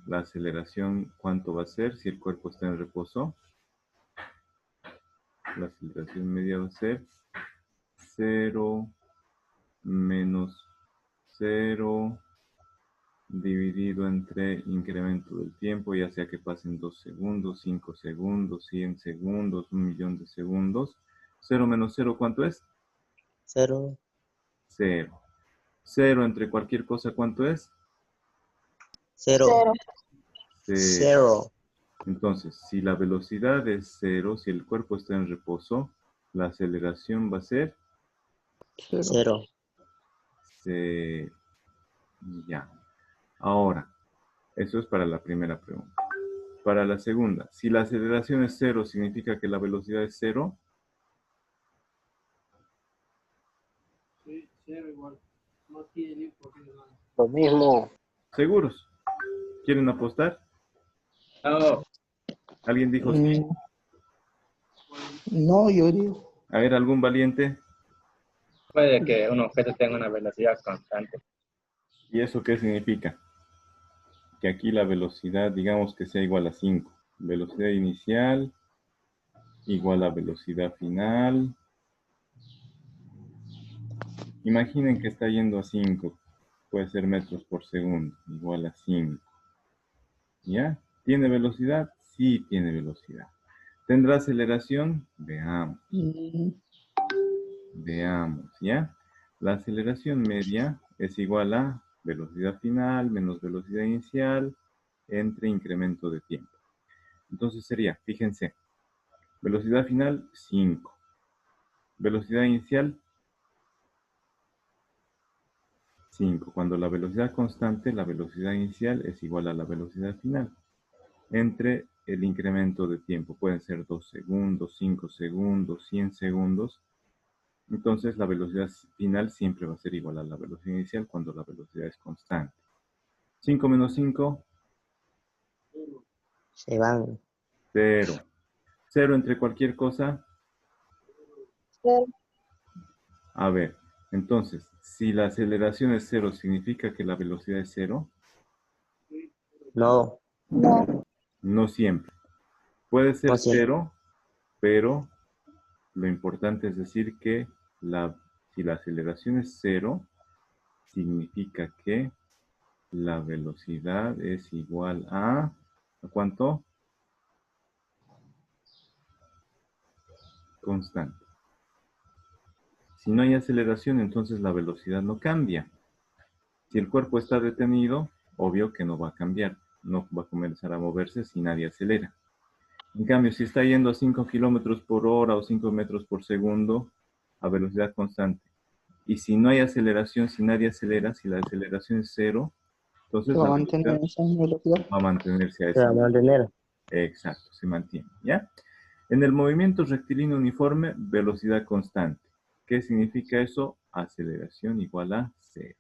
la aceleración, ¿cuánto va a ser si el cuerpo está en reposo? La aceleración media va a ser 0 menos 0 dividido entre incremento del tiempo, ya sea que pasen 2 segundos, 5 segundos, 100 segundos, 1.000.000 de segundos. 0 menos 0, ¿cuánto es? 0. 0. 0 entre cualquier cosa, ¿cuánto es? 0. Cero. 0. Entonces, si la velocidad es 0, si el cuerpo está en reposo, la aceleración va a ser 0. ya. Ahora, eso es para la primera pregunta. Para la segunda, si la aceleración es 0, ¿significa que la velocidad es 0? Sí, 0 igual. No tiene ni por qué nada. Lo mismo. ¿Seguros? ¿Quieren apostar? No. ¿Alguien dijo sí? No, yo digo. A ver, ¿algún valiente? Puede que un objeto tenga una velocidad constante. ¿Y eso qué significa? Que aquí la velocidad, digamos que sea igual a 5. Velocidad inicial igual a velocidad final. Imaginen que está yendo a 5. Puede ser metros por segundo. Igual a 5. ¿Ya? ¿Tiene velocidad? Sí, tiene velocidad. ¿Tendrá aceleración? Veamos. Veamos, ¿ya? La aceleración media es igual a velocidad final menos velocidad inicial entre incremento de tiempo. Entonces sería, fíjense, velocidad final 5. Velocidad inicial 5. Cuando la velocidad constante, la velocidad inicial es igual a la velocidad final entre el incremento de tiempo. Pueden ser 2 segundos, 5 segundos, 100 segundos. Entonces la velocidad final siempre va a ser igual a la velocidad inicial cuando la velocidad es constante. 5 menos 5, Se van. 0. 0 entre cualquier cosa. Cero. A ver, entonces, si la aceleración es 0, ¿significa que la velocidad es 0? No. No. No siempre. Puede ser No siempre. 0, pero lo importante es decir que si la aceleración es 0, significa que la velocidad es igual ¿a cuánto? Constante. Si no hay aceleración, entonces la velocidad no cambia. Si el cuerpo está detenido, obvio que no va a cambiar. No va a comenzar a moverse si nadie acelera. En cambio, si está yendo a 5 kilómetros por hora o 5 metros por segundo a velocidad constante, y si no hay aceleración, si nadie acelera, si la aceleración es 0, entonces Se va la a velocidad mantener esa velocidad. va a mantenerse a Se ese va a nivel. mantener. Exacto, se mantiene, ¿ya? En el movimiento rectilíneo uniforme, velocidad constante. ¿Qué significa eso? Aceleración igual a 0.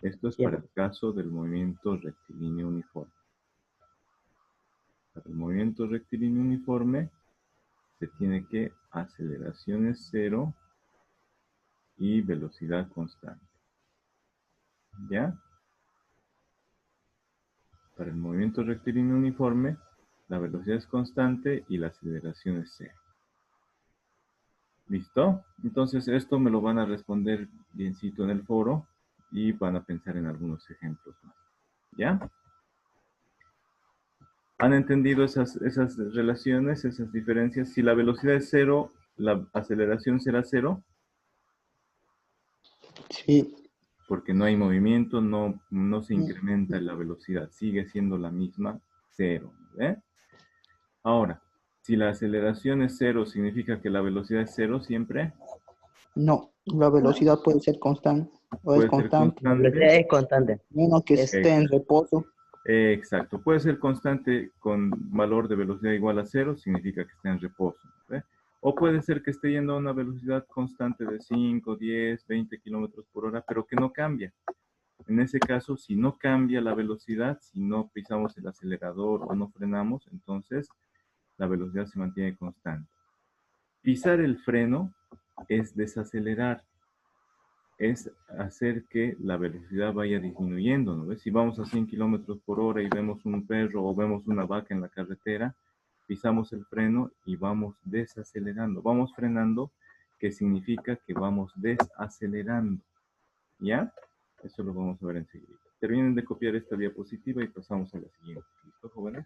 Esto es para el caso del movimiento rectilíneo uniforme. Para el movimiento rectilíneo uniforme se tiene que aceleración es 0 y velocidad constante. ¿Ya? Para el movimiento rectilíneo uniforme, la velocidad es constante y la aceleración es 0. ¿Listo? Entonces esto me lo van a responder biencito en el foro y van a pensar en algunos ejemplos más. ¿Ya? ¿Han entendido esas relaciones, esas diferencias? Si la velocidad es 0, ¿la aceleración será 0? Sí. Porque no hay movimiento, no se incrementa la velocidad, sigue siendo la misma 0. ¿Eh? Ahora, si la aceleración es 0, ¿significa que la velocidad es 0 siempre? No, la velocidad puede ser constante o es Puede ser constante, La velocidad constante. es constante. menos que Es, esté en reposo. Exacto. Puede ser constante con valor de velocidad igual a 0, significa que está en reposo. ¿Ve? O puede ser que esté yendo a una velocidad constante de 5, 10, 20 kilómetros por hora, pero que no cambia. En ese caso, si no cambia la velocidad, si no pisamos el acelerador o no frenamos, entonces la velocidad se mantiene constante. Pisar el freno es desacelerar, es hacer que la velocidad vaya disminuyendo, ¿no ves? Si vamos a 100 kilómetros por hora y vemos un perro o vemos una vaca en la carretera, pisamos el freno y vamos desacelerando. Vamos frenando, que significa que vamos desacelerando, ¿ya? Eso lo vamos a ver enseguida. Terminen de copiar esta diapositiva y pasamos a la siguiente. ¿Listo, jóvenes?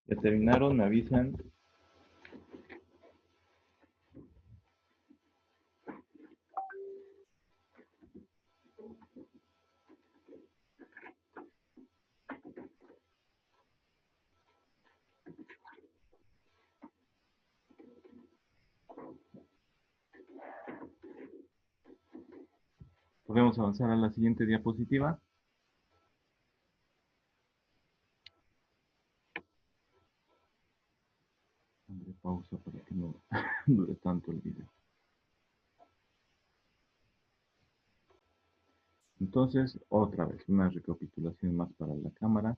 ¿Ya terminaron? ¿Me avisan? ¿Podemos avanzar a la siguiente diapositiva? Pondré pausa para que no dure tanto el video. Entonces, otra vez, una recapitulación más para la cámara.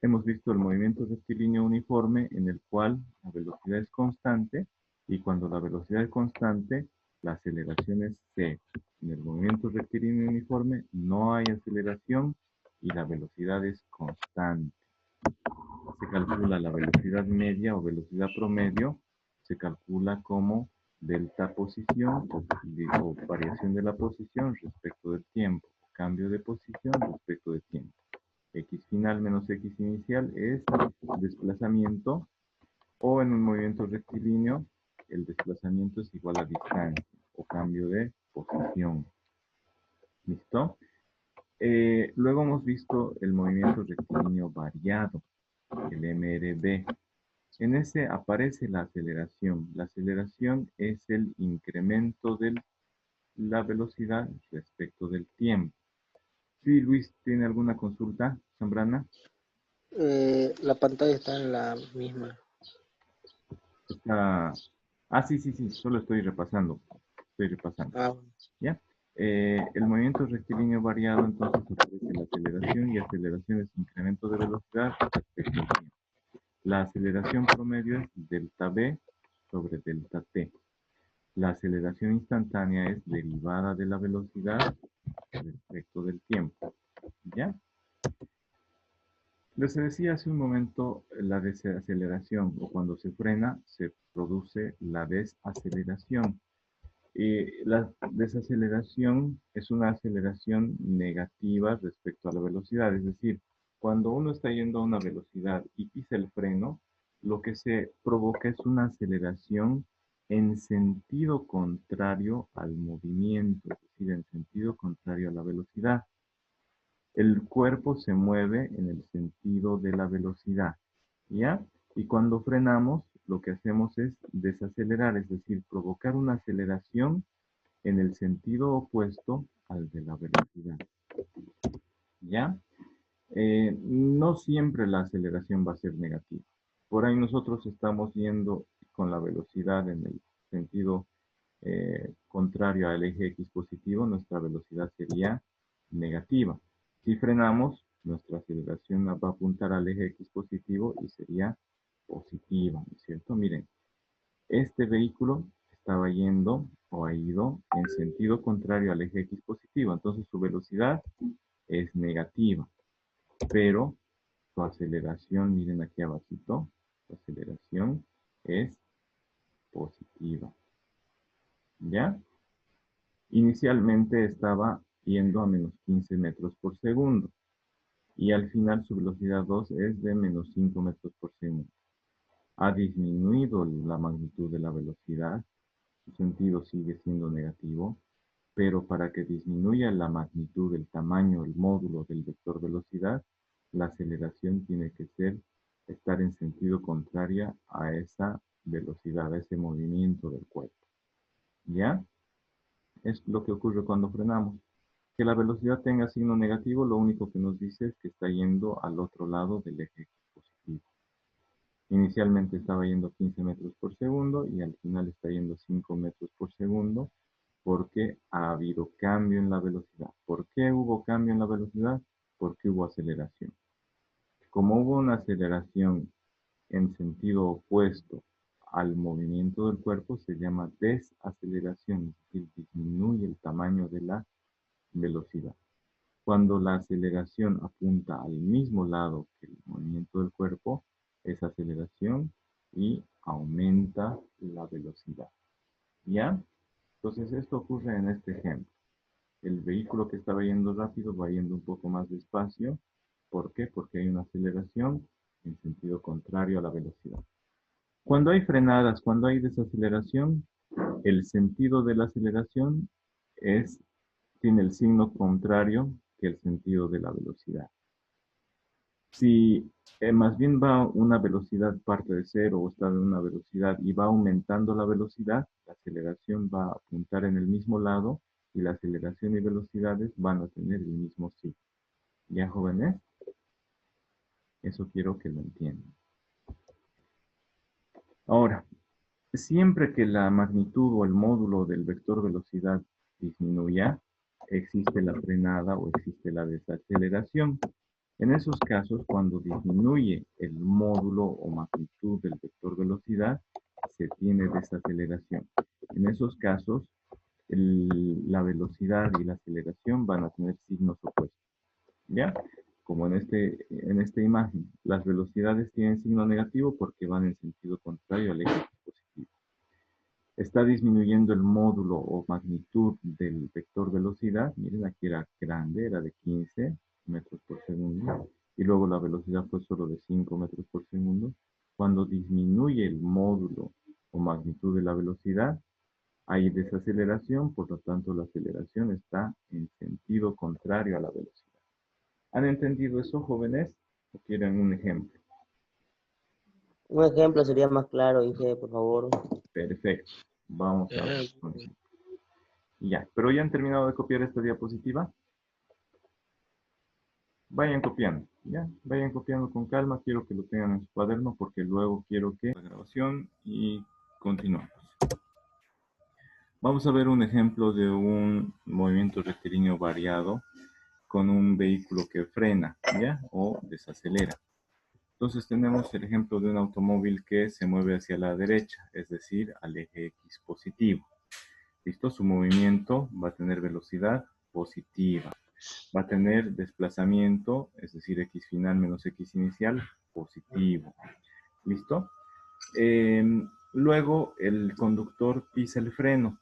Hemos visto el movimiento rectilíneo uniforme en el cual la velocidad es constante y cuando la velocidad es constante, la aceleración es c. En el movimiento rectilíneo uniforme no hay aceleración y la velocidad es constante. Se calcula la velocidad media o velocidad promedio, se calcula como delta posición o variación de la posición respecto del tiempo, cambio de posición respecto del tiempo. X final menos X inicial es desplazamiento, o en un movimiento rectilíneo, el desplazamiento es igual a distancia o cambio de posición. ¿Listo? Luego hemos visto el movimiento rectilíneo variado, el MRV. En ese aparece la aceleración. La aceleración es el incremento de la velocidad respecto del tiempo. Sí, Luis, ¿tiene alguna consulta, Zambrana? La pantalla está en la misma. Sí, solo estoy repasando. Ah, ¿Ya? El movimiento rectilíneo variado, entonces aparece la aceleración y aceleración es incremento de velocidad respecto al tiempo. La aceleración promedio es delta V sobre delta T. La aceleración instantánea es derivada de la velocidad respecto del tiempo. ¿Ya? Les decía hace un momento la desaceleración, o cuando se frena, se produce la desaceleración. La desaceleración es una aceleración negativa respecto a la velocidad, es decir, cuando uno está yendo a una velocidad y pisa el freno, lo que se provoca es una aceleración en sentido contrario al movimiento, es decir, en sentido contrario a la velocidad. El cuerpo se mueve en el sentido de la velocidad, ¿ya? Y cuando frenamos, lo que hacemos es desacelerar, es decir, provocar una aceleración en el sentido opuesto al de la velocidad, ¿ya? No siempre la aceleración va a ser negativa. Por ahí nosotros estamos yendo con la velocidad en el sentido contrario al eje X positivo, nuestra velocidad sería negativa. Si frenamos, nuestra aceleración va a apuntar al eje X positivo y sería positiva, ¿no es cierto? Miren, este vehículo estaba yendo o ha ido en sentido contrario al eje X positivo, entonces su velocidad es negativa, pero su aceleración, miren aquí abajito, su aceleración es positiva, ¿ya? Inicialmente estaba yendo a menos 15 metros por segundo y al final su velocidad 2 es de menos 5 metros por segundo. Ha disminuido la magnitud de la velocidad, su sentido sigue siendo negativo, pero para que disminuya la magnitud, el tamaño, el módulo del vector velocidad, la aceleración tiene que estar en sentido contrario a esa velocidad, a ese movimiento del cuerpo. ¿Ya? Es lo que ocurre cuando frenamos. Que la velocidad tenga signo negativo, lo único que nos dice es que está yendo al otro lado del eje positivo. Inicialmente estaba yendo 15 metros por segundo y al final está yendo 5 metros por segundo porque ha habido cambio en la velocidad. ¿Por qué hubo cambio en la velocidad? Porque hubo aceleración. Como hubo una aceleración en sentido opuesto al movimiento del cuerpo, se llama desaceleración, es decir, disminuye el tamaño de la velocidad. Cuando la aceleración apunta al mismo lado que el movimiento del cuerpo, es aceleración y aumenta la velocidad. ¿Ya? Entonces esto ocurre en este ejemplo. El vehículo que estaba yendo rápido va yendo un poco más despacio. ¿Por qué? Porque hay una aceleración en sentido contrario a la velocidad. Cuando hay frenadas, cuando hay desaceleración, el sentido de la aceleración tiene el signo contrario que el sentido de la velocidad. Si más bien va una velocidad parte de cero o está en una velocidad y va aumentando la velocidad, la aceleración va a apuntar en el mismo lado y la aceleración y velocidades van a tener el mismo signo. ¿Ya, jóvenes? Eso quiero que lo entiendan. Ahora, siempre que la magnitud o el módulo del vector velocidad disminuya, existe la frenada o existe la desaceleración. En esos casos, cuando disminuye el módulo o magnitud del vector velocidad, se tiene desaceleración. En esos casos, la velocidad y la aceleración van a tener signos opuestos. ¿Ya? Como en esta imagen, las velocidades tienen signo negativo porque van en sentido contrario al eje positivo. Está disminuyendo el módulo o magnitud del vector velocidad. Miren, aquí era grande, era de 15 metros por segundo. Y luego la velocidad fue solo de 5 metros por segundo. Cuando disminuye el módulo o magnitud de la velocidad, hay desaceleración, por lo tanto la aceleración está en sentido contrario a la velocidad. ¿Han entendido eso, jóvenes? ¿O quieren un ejemplo? Un ejemplo sería más claro, Inge, por favor. Perfecto. Vamos a ver. Ya, pero ya han terminado de copiar esta diapositiva. Vayan copiando, ¿ya? Vayan copiando con calma. Quiero que lo tengan en su cuaderno porque luego quiero que la grabación y continuamos. Vamos a ver un ejemplo de un movimiento rectilíneo variado con un vehículo que frena, ¿ya? O desacelera. Entonces tenemos el ejemplo de un automóvil que se mueve hacia la derecha, es decir, al eje X positivo. ¿Listo? Su movimiento va a tener velocidad positiva. Va a tener desplazamiento, es decir, X final menos X inicial, positivo. ¿Listo? Luego el conductor pisa el freno.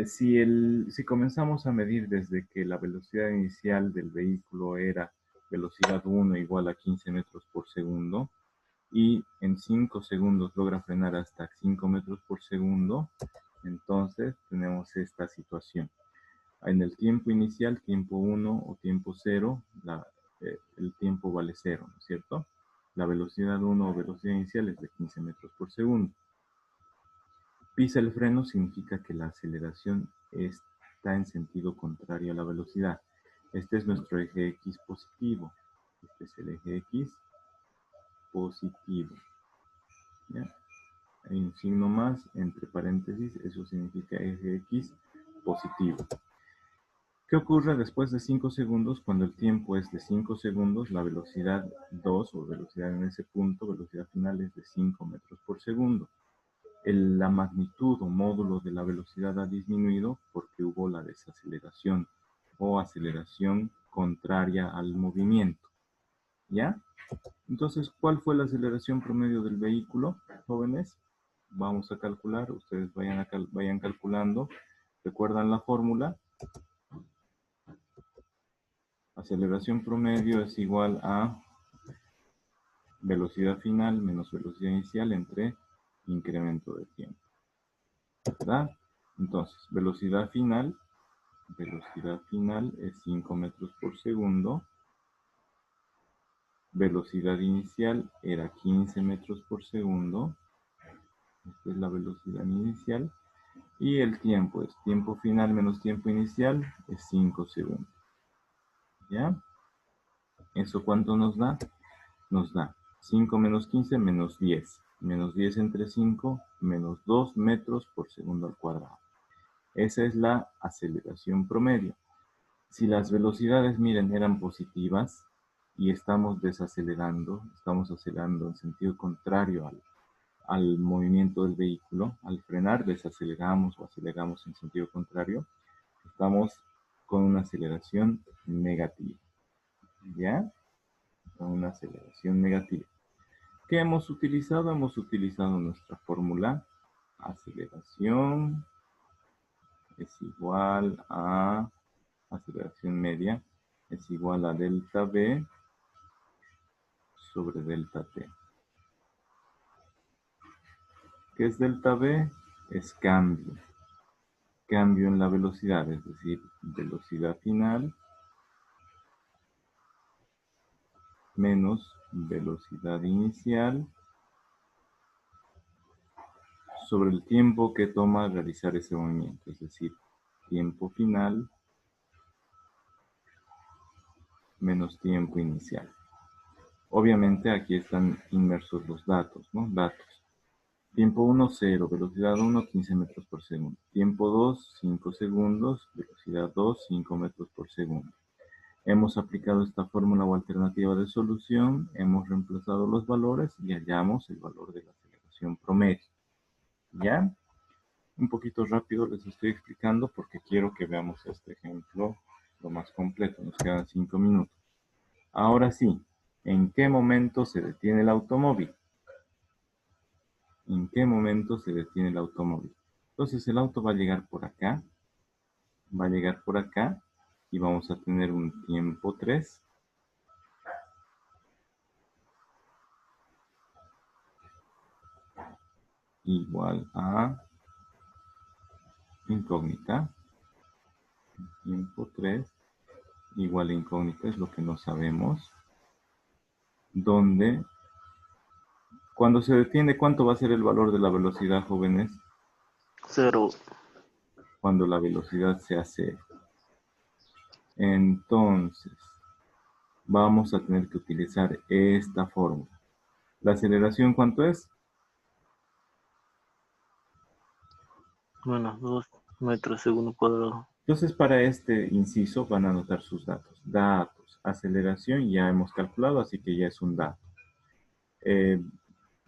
Si comenzamos a medir desde que la velocidad inicial del vehículo era velocidad 1 igual a 15 metros por segundo, y en 5 segundos logra frenar hasta 5 metros por segundo, entonces tenemos esta situación. En el tiempo inicial, tiempo 1 o tiempo 0, el tiempo vale 0, ¿no es cierto? La velocidad 1 o velocidad inicial es de 15 metros por segundo. Pisa el freno significa que la aceleración está en sentido contrario a la velocidad. Este es nuestro eje X positivo. Este es el eje X positivo. ¿Ya? Hay un signo más entre paréntesis, eso significa eje X positivo. ¿Qué ocurre después de 5 segundos? Cuando el tiempo es de 5 segundos, la velocidad 2 o velocidad en ese punto, velocidad final es de 5 metros por segundo. La magnitud o módulo de la velocidad ha disminuido porque hubo la desaceleración o aceleración contraria al movimiento. ¿Ya? Entonces, ¿cuál fue la aceleración promedio del vehículo, jóvenes? Vamos a calcular, ustedes vayan calculando. ¿Recuerdan la fórmula? Aceleración promedio es igual a velocidad final menos velocidad inicial entre incremento de tiempo. ¿Verdad? Entonces, velocidad final es 5 metros por segundo. Velocidad inicial era 15 metros por segundo. Esta es la velocidad inicial. Y el tiempo es tiempo final menos tiempo inicial es 5 segundos. ¿Ya? ¿Eso cuánto nos da? Nos da 5 menos 15 menos 10. Menos 10 entre 5 menos 2 metros por segundo al cuadrado. Esa es la aceleración promedio. Si las velocidades, miren, eran positivas y estamos desacelerando, estamos acelerando en sentido contrario al movimiento del vehículo, al frenar desaceleramos o aceleramos en sentido contrario, estamos con una aceleración negativa. ¿Ya? Con una aceleración negativa. ¿Qué hemos utilizado? Hemos utilizado nuestra fórmula. Aceleración es igual a aceleración media es igual a delta V sobre delta T. ¿Qué es delta V? Es cambio. Cambio en la velocidad, es decir, velocidad final menos velocidad inicial sobre el tiempo que toma realizar ese movimiento, es decir, tiempo final menos tiempo inicial. Obviamente aquí están inmersos los datos, ¿no? Datos. Tiempo 1, 0, velocidad 1, 15 metros por segundo. Tiempo 2, 5 segundos, velocidad 2, 5 metros por segundo. Hemos aplicado esta fórmula o alternativa de solución, hemos reemplazado los valores y hallamos el valor de la aceleración promedio. ¿Ya? Un poquito rápido les estoy explicando porque quiero que veamos este ejemplo lo más completo. Nos quedan 5 minutos. Ahora sí, ¿en qué momento se detiene el automóvil? ¿En qué momento se detiene el automóvil? Entonces el auto va a llegar por acá. Va a llegar por acá. Y vamos a tener un tiempo 3. Igual a incógnita. Tiempo 3 igual a incógnita es lo que no sabemos. Donde, cuando se detiene, ¿cuánto va a ser el valor de la velocidad, jóvenes? 0. Cuando la velocidad sea 0. Entonces, vamos a tener que utilizar esta fórmula. ¿La aceleración cuánto es? Menos 2 metros segundo cuadrado. Entonces, para este inciso van a anotar sus datos. Datos, aceleración ya hemos calculado, así que ya es un dato.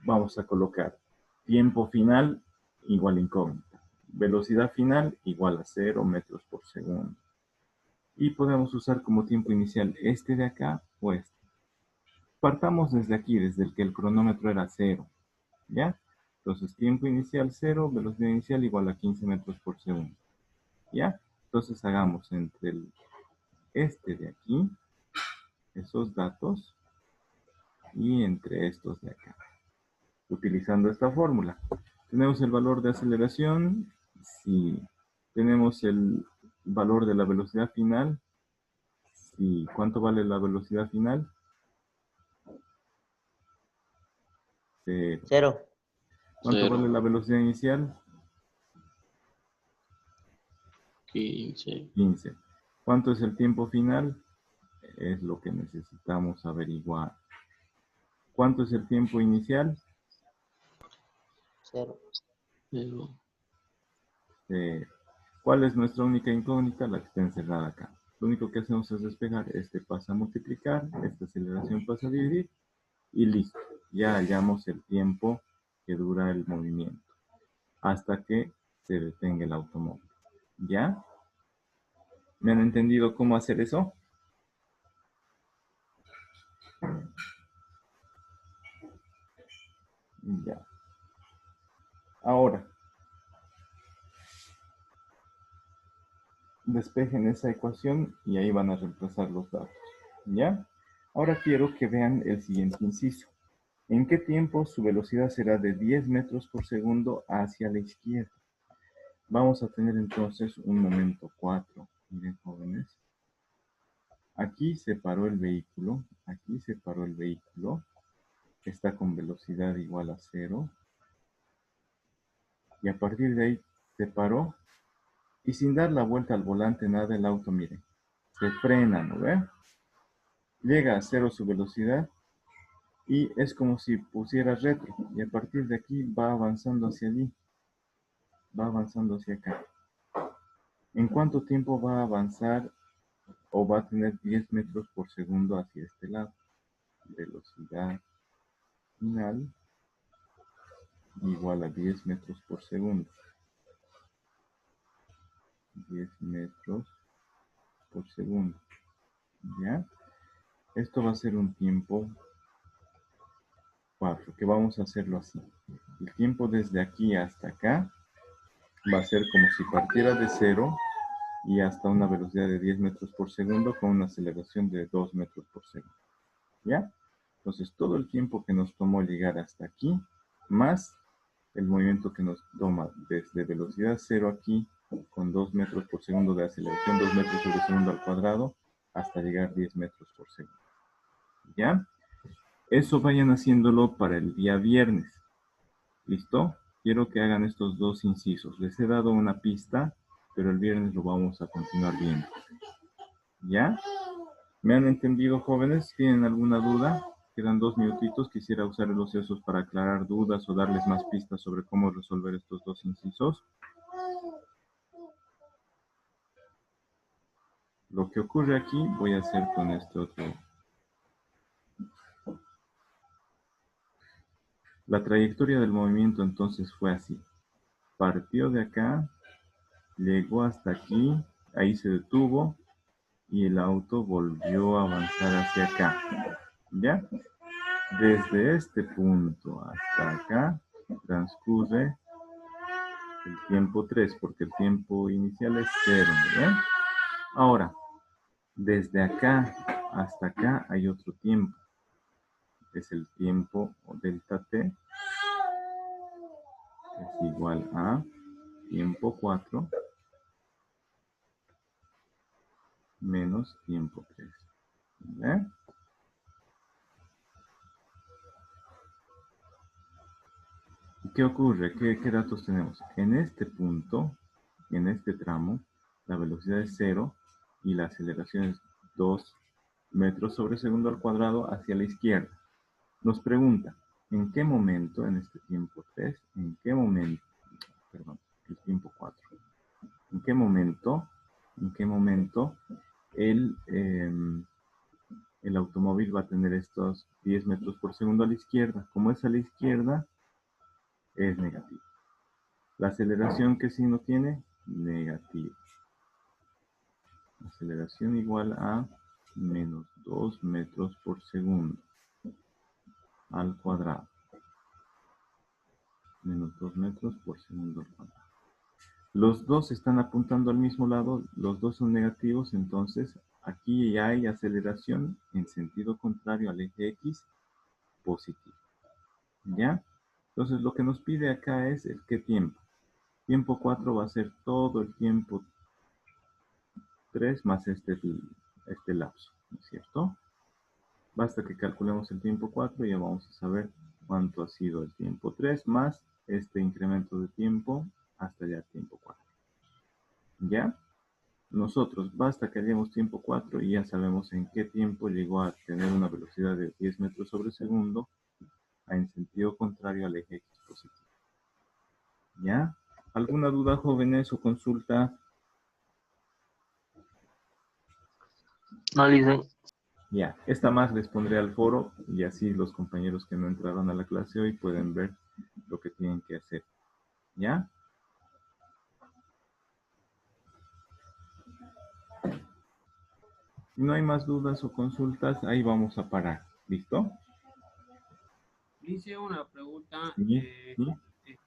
Vamos a colocar tiempo final igual a incógnita. Velocidad final igual a 0 metros por segundo. Y podemos usar como tiempo inicial este de acá o este. Partamos desde aquí, desde el que el cronómetro era 0. ¿Ya? Entonces, tiempo inicial 0, velocidad inicial igual a 15 metros por segundo. ¿Ya? Entonces, hagamos entre este de aquí, esos datos, y entre estos de acá. utilizando esta fórmula. Tenemos el valor de aceleración, sí. Tenemos el valor de la velocidad final, sí. ¿Cuánto vale la velocidad final? 0. 0. ¿Cuánto 0. vale la velocidad inicial? 15. 15. ¿Cuánto es el tiempo final? Es lo que necesitamos averiguar. ¿Cuánto es el tiempo inicial? 0. 0. ¿Cuál es nuestra única incógnita? La que está encerrada acá. Lo único que hacemos es despejar. Este pasa a multiplicar, esta aceleración pasa a dividir y listo. Ya hallamos el tiempo que dura el movimiento hasta que se detenga el automóvil. ¿Ya? ¿Me han entendido cómo hacer eso? Ya. Ahora, despejen esa ecuación y ahí van a reemplazar los datos. ¿Ya? Ahora quiero que vean el siguiente inciso. ¿En qué tiempo su velocidad será de 10 metros por segundo hacia la izquierda? Vamos a tener entonces un momento 4. Miren, jóvenes. Aquí se paró el vehículo. Aquí se paró el vehículo. Está con velocidad igual a 0. Y a partir de ahí se paró. Y sin dar la vuelta al volante, nada, el auto, miren, se frena, ¿no ve? Llega a 0 su velocidad y es como si pusiera retro. Y a partir de aquí va avanzando hacia allí. Va avanzando hacia acá. ¿En cuánto tiempo va a avanzar o va a tener 10 metros por segundo hacia este lado? Velocidad final igual a 10 metros por segundo. 10 metros por segundo. ¿Ya? Esto va a ser un tiempo 4, que vamos a hacerlo así. El tiempo desde aquí hasta acá va a ser como si partiera de 0 y hasta una velocidad de 10 metros por segundo con una aceleración de 2 metros por segundo. ¿Ya? Entonces, todo el tiempo que nos tomó llegar hasta aquí, más el movimiento que nos toma desde velocidad 0 aquí, con 2 metros por segundo de aceleración, 2 metros sobre segundo al cuadrado, hasta llegar 10 metros por segundo. ¿Ya? Eso vayan haciéndolo para el día viernes. ¿Listo? Quiero que hagan estos dos incisos. Les he dado una pista, pero el viernes lo vamos a continuar viendo. ¿Ya? ¿Me han entendido, jóvenes? ¿Tienen alguna duda? Quedan 2 minutitos. Quisiera usar los ociosos para aclarar dudas o darles más pistas sobre cómo resolver estos dos incisos. Lo que ocurre aquí voy a hacer con este otro. La trayectoria del movimiento entonces fue así. Partió de acá, llegó hasta aquí, ahí se detuvo y el auto volvió a avanzar hacia acá. ¿Ya? Desde este punto hasta acá transcurre el tiempo 3, porque el tiempo inicial es 0, ¿verdad? Ahora, desde acá hasta acá hay otro tiempo. Es el tiempo delta t, es igual a tiempo 4 menos tiempo 3. ¿Verdad? ¿Y qué ocurre? ¿Qué datos tenemos? En este punto, en este tramo, la velocidad es 0 y la aceleración es 2 metros sobre segundo al cuadrado hacia la izquierda. Nos pregunta, ¿en qué momento, en este tiempo 3, en qué momento, perdón, el tiempo 4, en qué momento el automóvil va a tener estos 10 metros por segundo a la izquierda? Como es a la izquierda, es negativo. ¿La aceleración qué signo tiene? Negativo. Aceleración igual a menos 2 metros por segundo al cuadrado. Menos 2 metros por segundo al cuadrado. Los dos están apuntando al mismo lado, los dos son negativos, entonces aquí ya hay aceleración en sentido contrario al eje X, positivo. ¿Ya? Entonces, lo que nos pide acá es el qué tiempo. Tiempo 4 va a ser todo el tiempo 3 más este lapso, ¿no es cierto? Basta que calculemos el tiempo 4 y ya vamos a saber cuánto ha sido el tiempo 3 más este incremento de tiempo hasta ya el tiempo 4. ¿Ya? Nosotros, basta que hallemos tiempo 4 y ya sabemos en qué tiempo llegó a tener una velocidad de 10 metros sobre segundo en sentido contrario al eje X positivo. ¿Ya? ¿Alguna duda, jóvenes, o consulta? No, dice. Ya, esta más les pondré al foro y así los compañeros que no entraron a la clase hoy pueden ver lo que tienen que hacer. ¿Ya? Si no hay más dudas o consultas, ahí vamos a parar. ¿Listo? Dice una pregunta. Sí,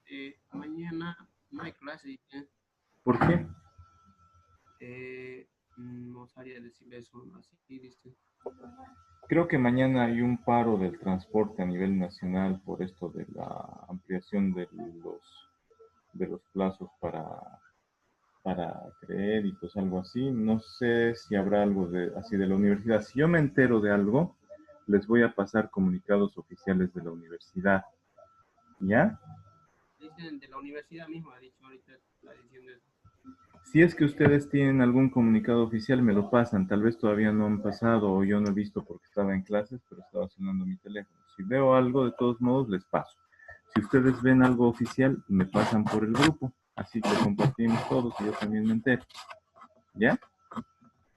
sí. Mañana no hay clase. Dice. ¿Por qué? No sabría decir eso. Así dice. Creo que mañana hay un paro del transporte a nivel nacional por esto de la ampliación de los plazos para créditos, algo así. No sé si habrá algo así de la universidad. Si yo me entero de algo, les voy a pasar comunicados oficiales de la universidad. ¿Ya? Dicen de la universidad misma, ha dicho ahorita, está diciendo eso. Si es que ustedes tienen algún comunicado oficial, me lo pasan. Tal vez todavía no han pasado o yo no he visto porque estaba en clases, pero estaba sonando mi teléfono. Si veo algo, de todos modos, les paso. Si ustedes ven algo oficial, me pasan por el grupo. Así que compartimos todos y yo también me entero. ¿Ya?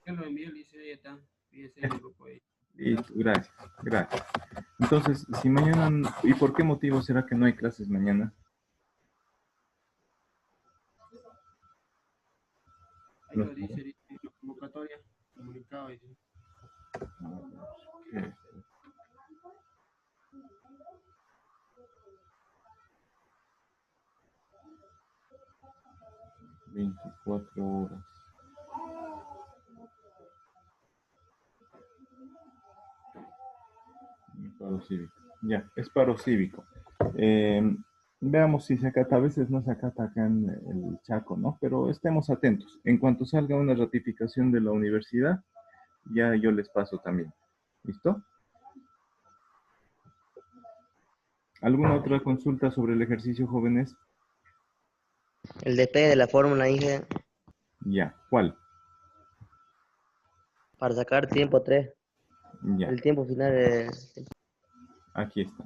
Que lo envíe, dice, ahí está. Fíjese en el grupo ahí. Listo, gracias, gracias. Entonces, si mañana, ¿y por qué motivo será que no hay clases mañana? Ahí lo dice en la convocatoria, comunicado. Dice. ¿Qué? 24 horas. Paro cívico. Ya, es paro cívico. Veamos si se acata. A veces no se acata acá en el Chaco, ¿no? Pero estemos atentos. En cuanto salga una ratificación de la universidad, ya yo les paso también. ¿Listo? ¿Alguna otra consulta sobre el ejercicio, jóvenes? El despegue de la fórmula, dije, Ya, ¿cuál? para sacar tiempo 3. Ya, El tiempo final aquí está.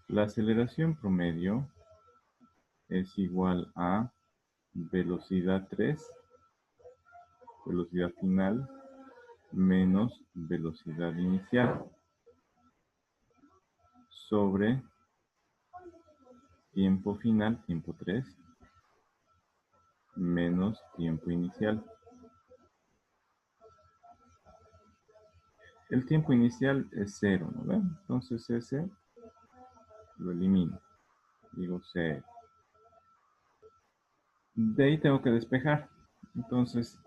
La aceleración promedio es igual a velocidad 3, velocidad final, menos velocidad inicial, sobre tiempo final, tiempo 3, menos tiempo inicial. El tiempo inicial es 0, ¿no ven? Entonces ese lo elimino. Digo 0. De ahí tengo que despejar. Entonces,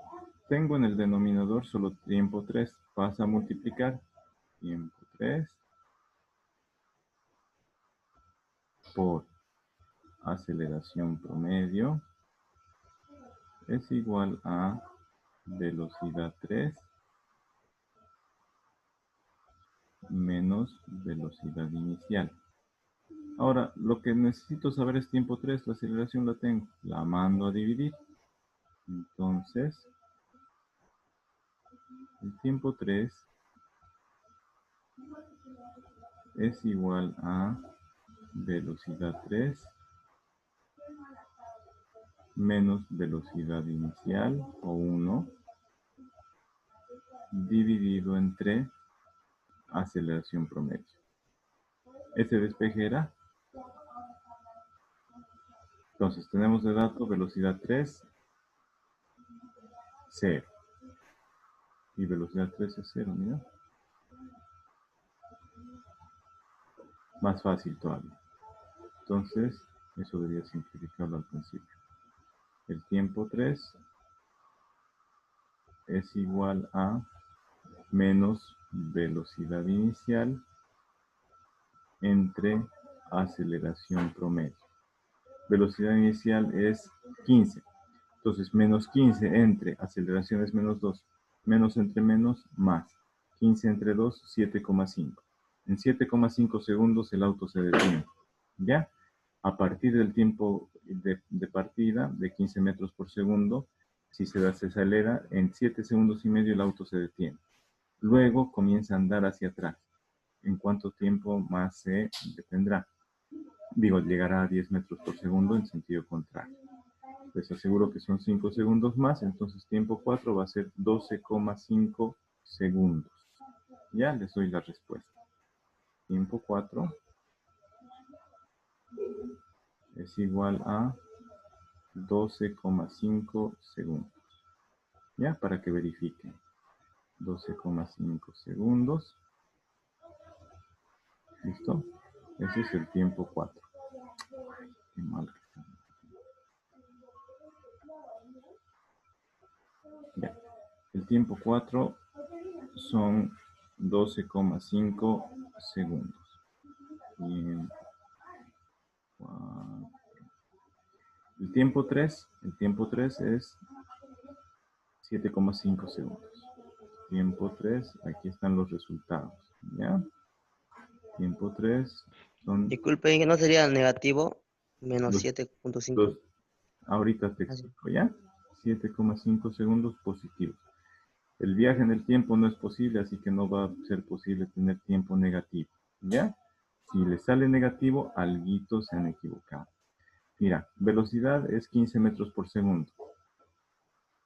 tengo en el denominador solo tiempo 3. Pasa a multiplicar. Tiempo 3 por aceleración promedio es igual a velocidad 3 menos velocidad inicial. Ahora, lo que necesito saber es tiempo 3, la aceleración la tengo, la mando a dividir. Entonces, el tiempo 3 es igual a velocidad 3 menos velocidad inicial, o 1, dividido entre aceleración promedio. Ese despeje era. Entonces, tenemos de dato velocidad 3, 0. Y velocidad 3 es 0, mira. Más fácil todavía. Entonces, eso debería simplificarlo al principio. El tiempo 3 es igual a menos velocidad inicial entre aceleración promedio. Velocidad inicial es 15. Entonces, menos 15 entre aceleración es menos 2. Menos entre menos, más. 15 entre 2, 7,5. En 7,5 segundos el auto se detiene. ¿Ya? A partir del tiempo de partida de 15 metros por segundo, si se desacelera, en 7 segundos y medio el auto se detiene. Luego comienza a andar hacia atrás. ¿En cuánto tiempo más se detendrá? Digo, llegará a 10 metros por segundo en sentido contrario. Les aseguro que son 5 segundos más, entonces tiempo 4 va a ser 12,5 segundos. Ya les doy la respuesta. Tiempo 4 es igual a 12,5 segundos. Ya, para que verifiquen. 12,5 segundos. ¿Listo? Ese es el tiempo 4. Qué mal que está. Ya. El tiempo 4 son 12,5 segundos. Bien. 4. El tiempo 3 es 7,5 segundos. Tiempo 3, aquí están los resultados. ¿Ya? Tiempo 3 son... Disculpen, que no sería negativo, menos Los- 7,5. ahorita te Así. explico, ¿ya? 7,5 segundos positivos. El viaje en el tiempo no es posible, así que no va a ser posible tener tiempo negativo, ¿ya? Si le sale negativo, alguito se han equivocado. Mira, velocidad es 15 metros por segundo.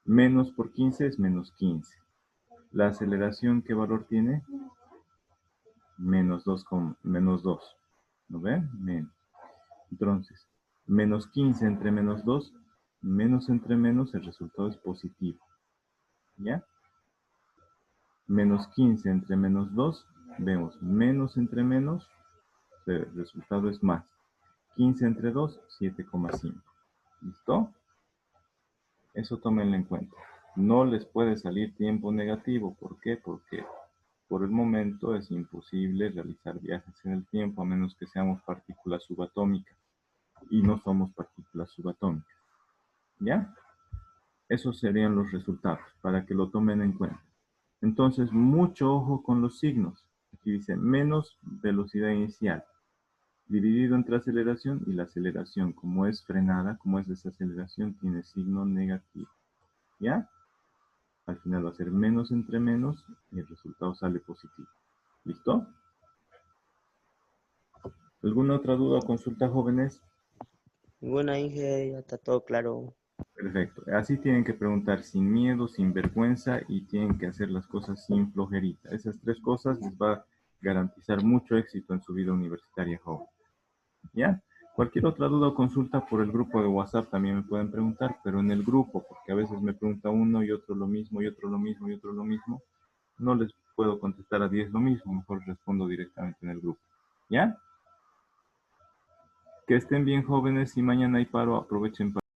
Menos por 15 es menos 15. La aceleración, ¿qué valor tiene? Menos 2. ¿No ven? Menos. Entonces, menos 15 entre menos 2, menos entre menos, el resultado es positivo. ¿Ya? Menos 15 entre menos 2, vemos menos entre menos, el resultado es más. 15 entre 2, 7,5. ¿Listo? Eso tómenlo en cuenta. No les puede salir tiempo negativo. ¿Por qué? Porque por el momento es imposible realizar viajes en el tiempo a menos que seamos partículas subatómicas. Y no somos partículas subatómicas. ¿Ya? Esos serían los resultados para que lo tomen en cuenta. Entonces, mucho ojo con los signos. Aquí dice menos velocidad inicial, dividido entre aceleración, y la aceleración, como es frenada, como es desaceleración, tiene signo negativo. ¿Ya? Al final va a ser menos entre menos y el resultado sale positivo. ¿Listo? ¿Alguna otra duda o consulta, jóvenes? Ninguna, Inge, ya está todo claro. Perfecto. Así tienen que preguntar sin miedo, sin vergüenza, y tienen que hacer las cosas sin flojerita. Esas 3 cosas les va a garantizar mucho éxito en su vida universitaria, joven. ¿Ya? Cualquier otra duda o consulta por el grupo de WhatsApp también me pueden preguntar, pero en el grupo, porque a veces me pregunta uno y otro lo mismo, y otro lo mismo, y otro lo mismo, no les puedo contestar a 10 lo mismo, mejor respondo directamente en el grupo. ¿Ya? Que estén bien, jóvenes, y mañana hay paro, aprovechen para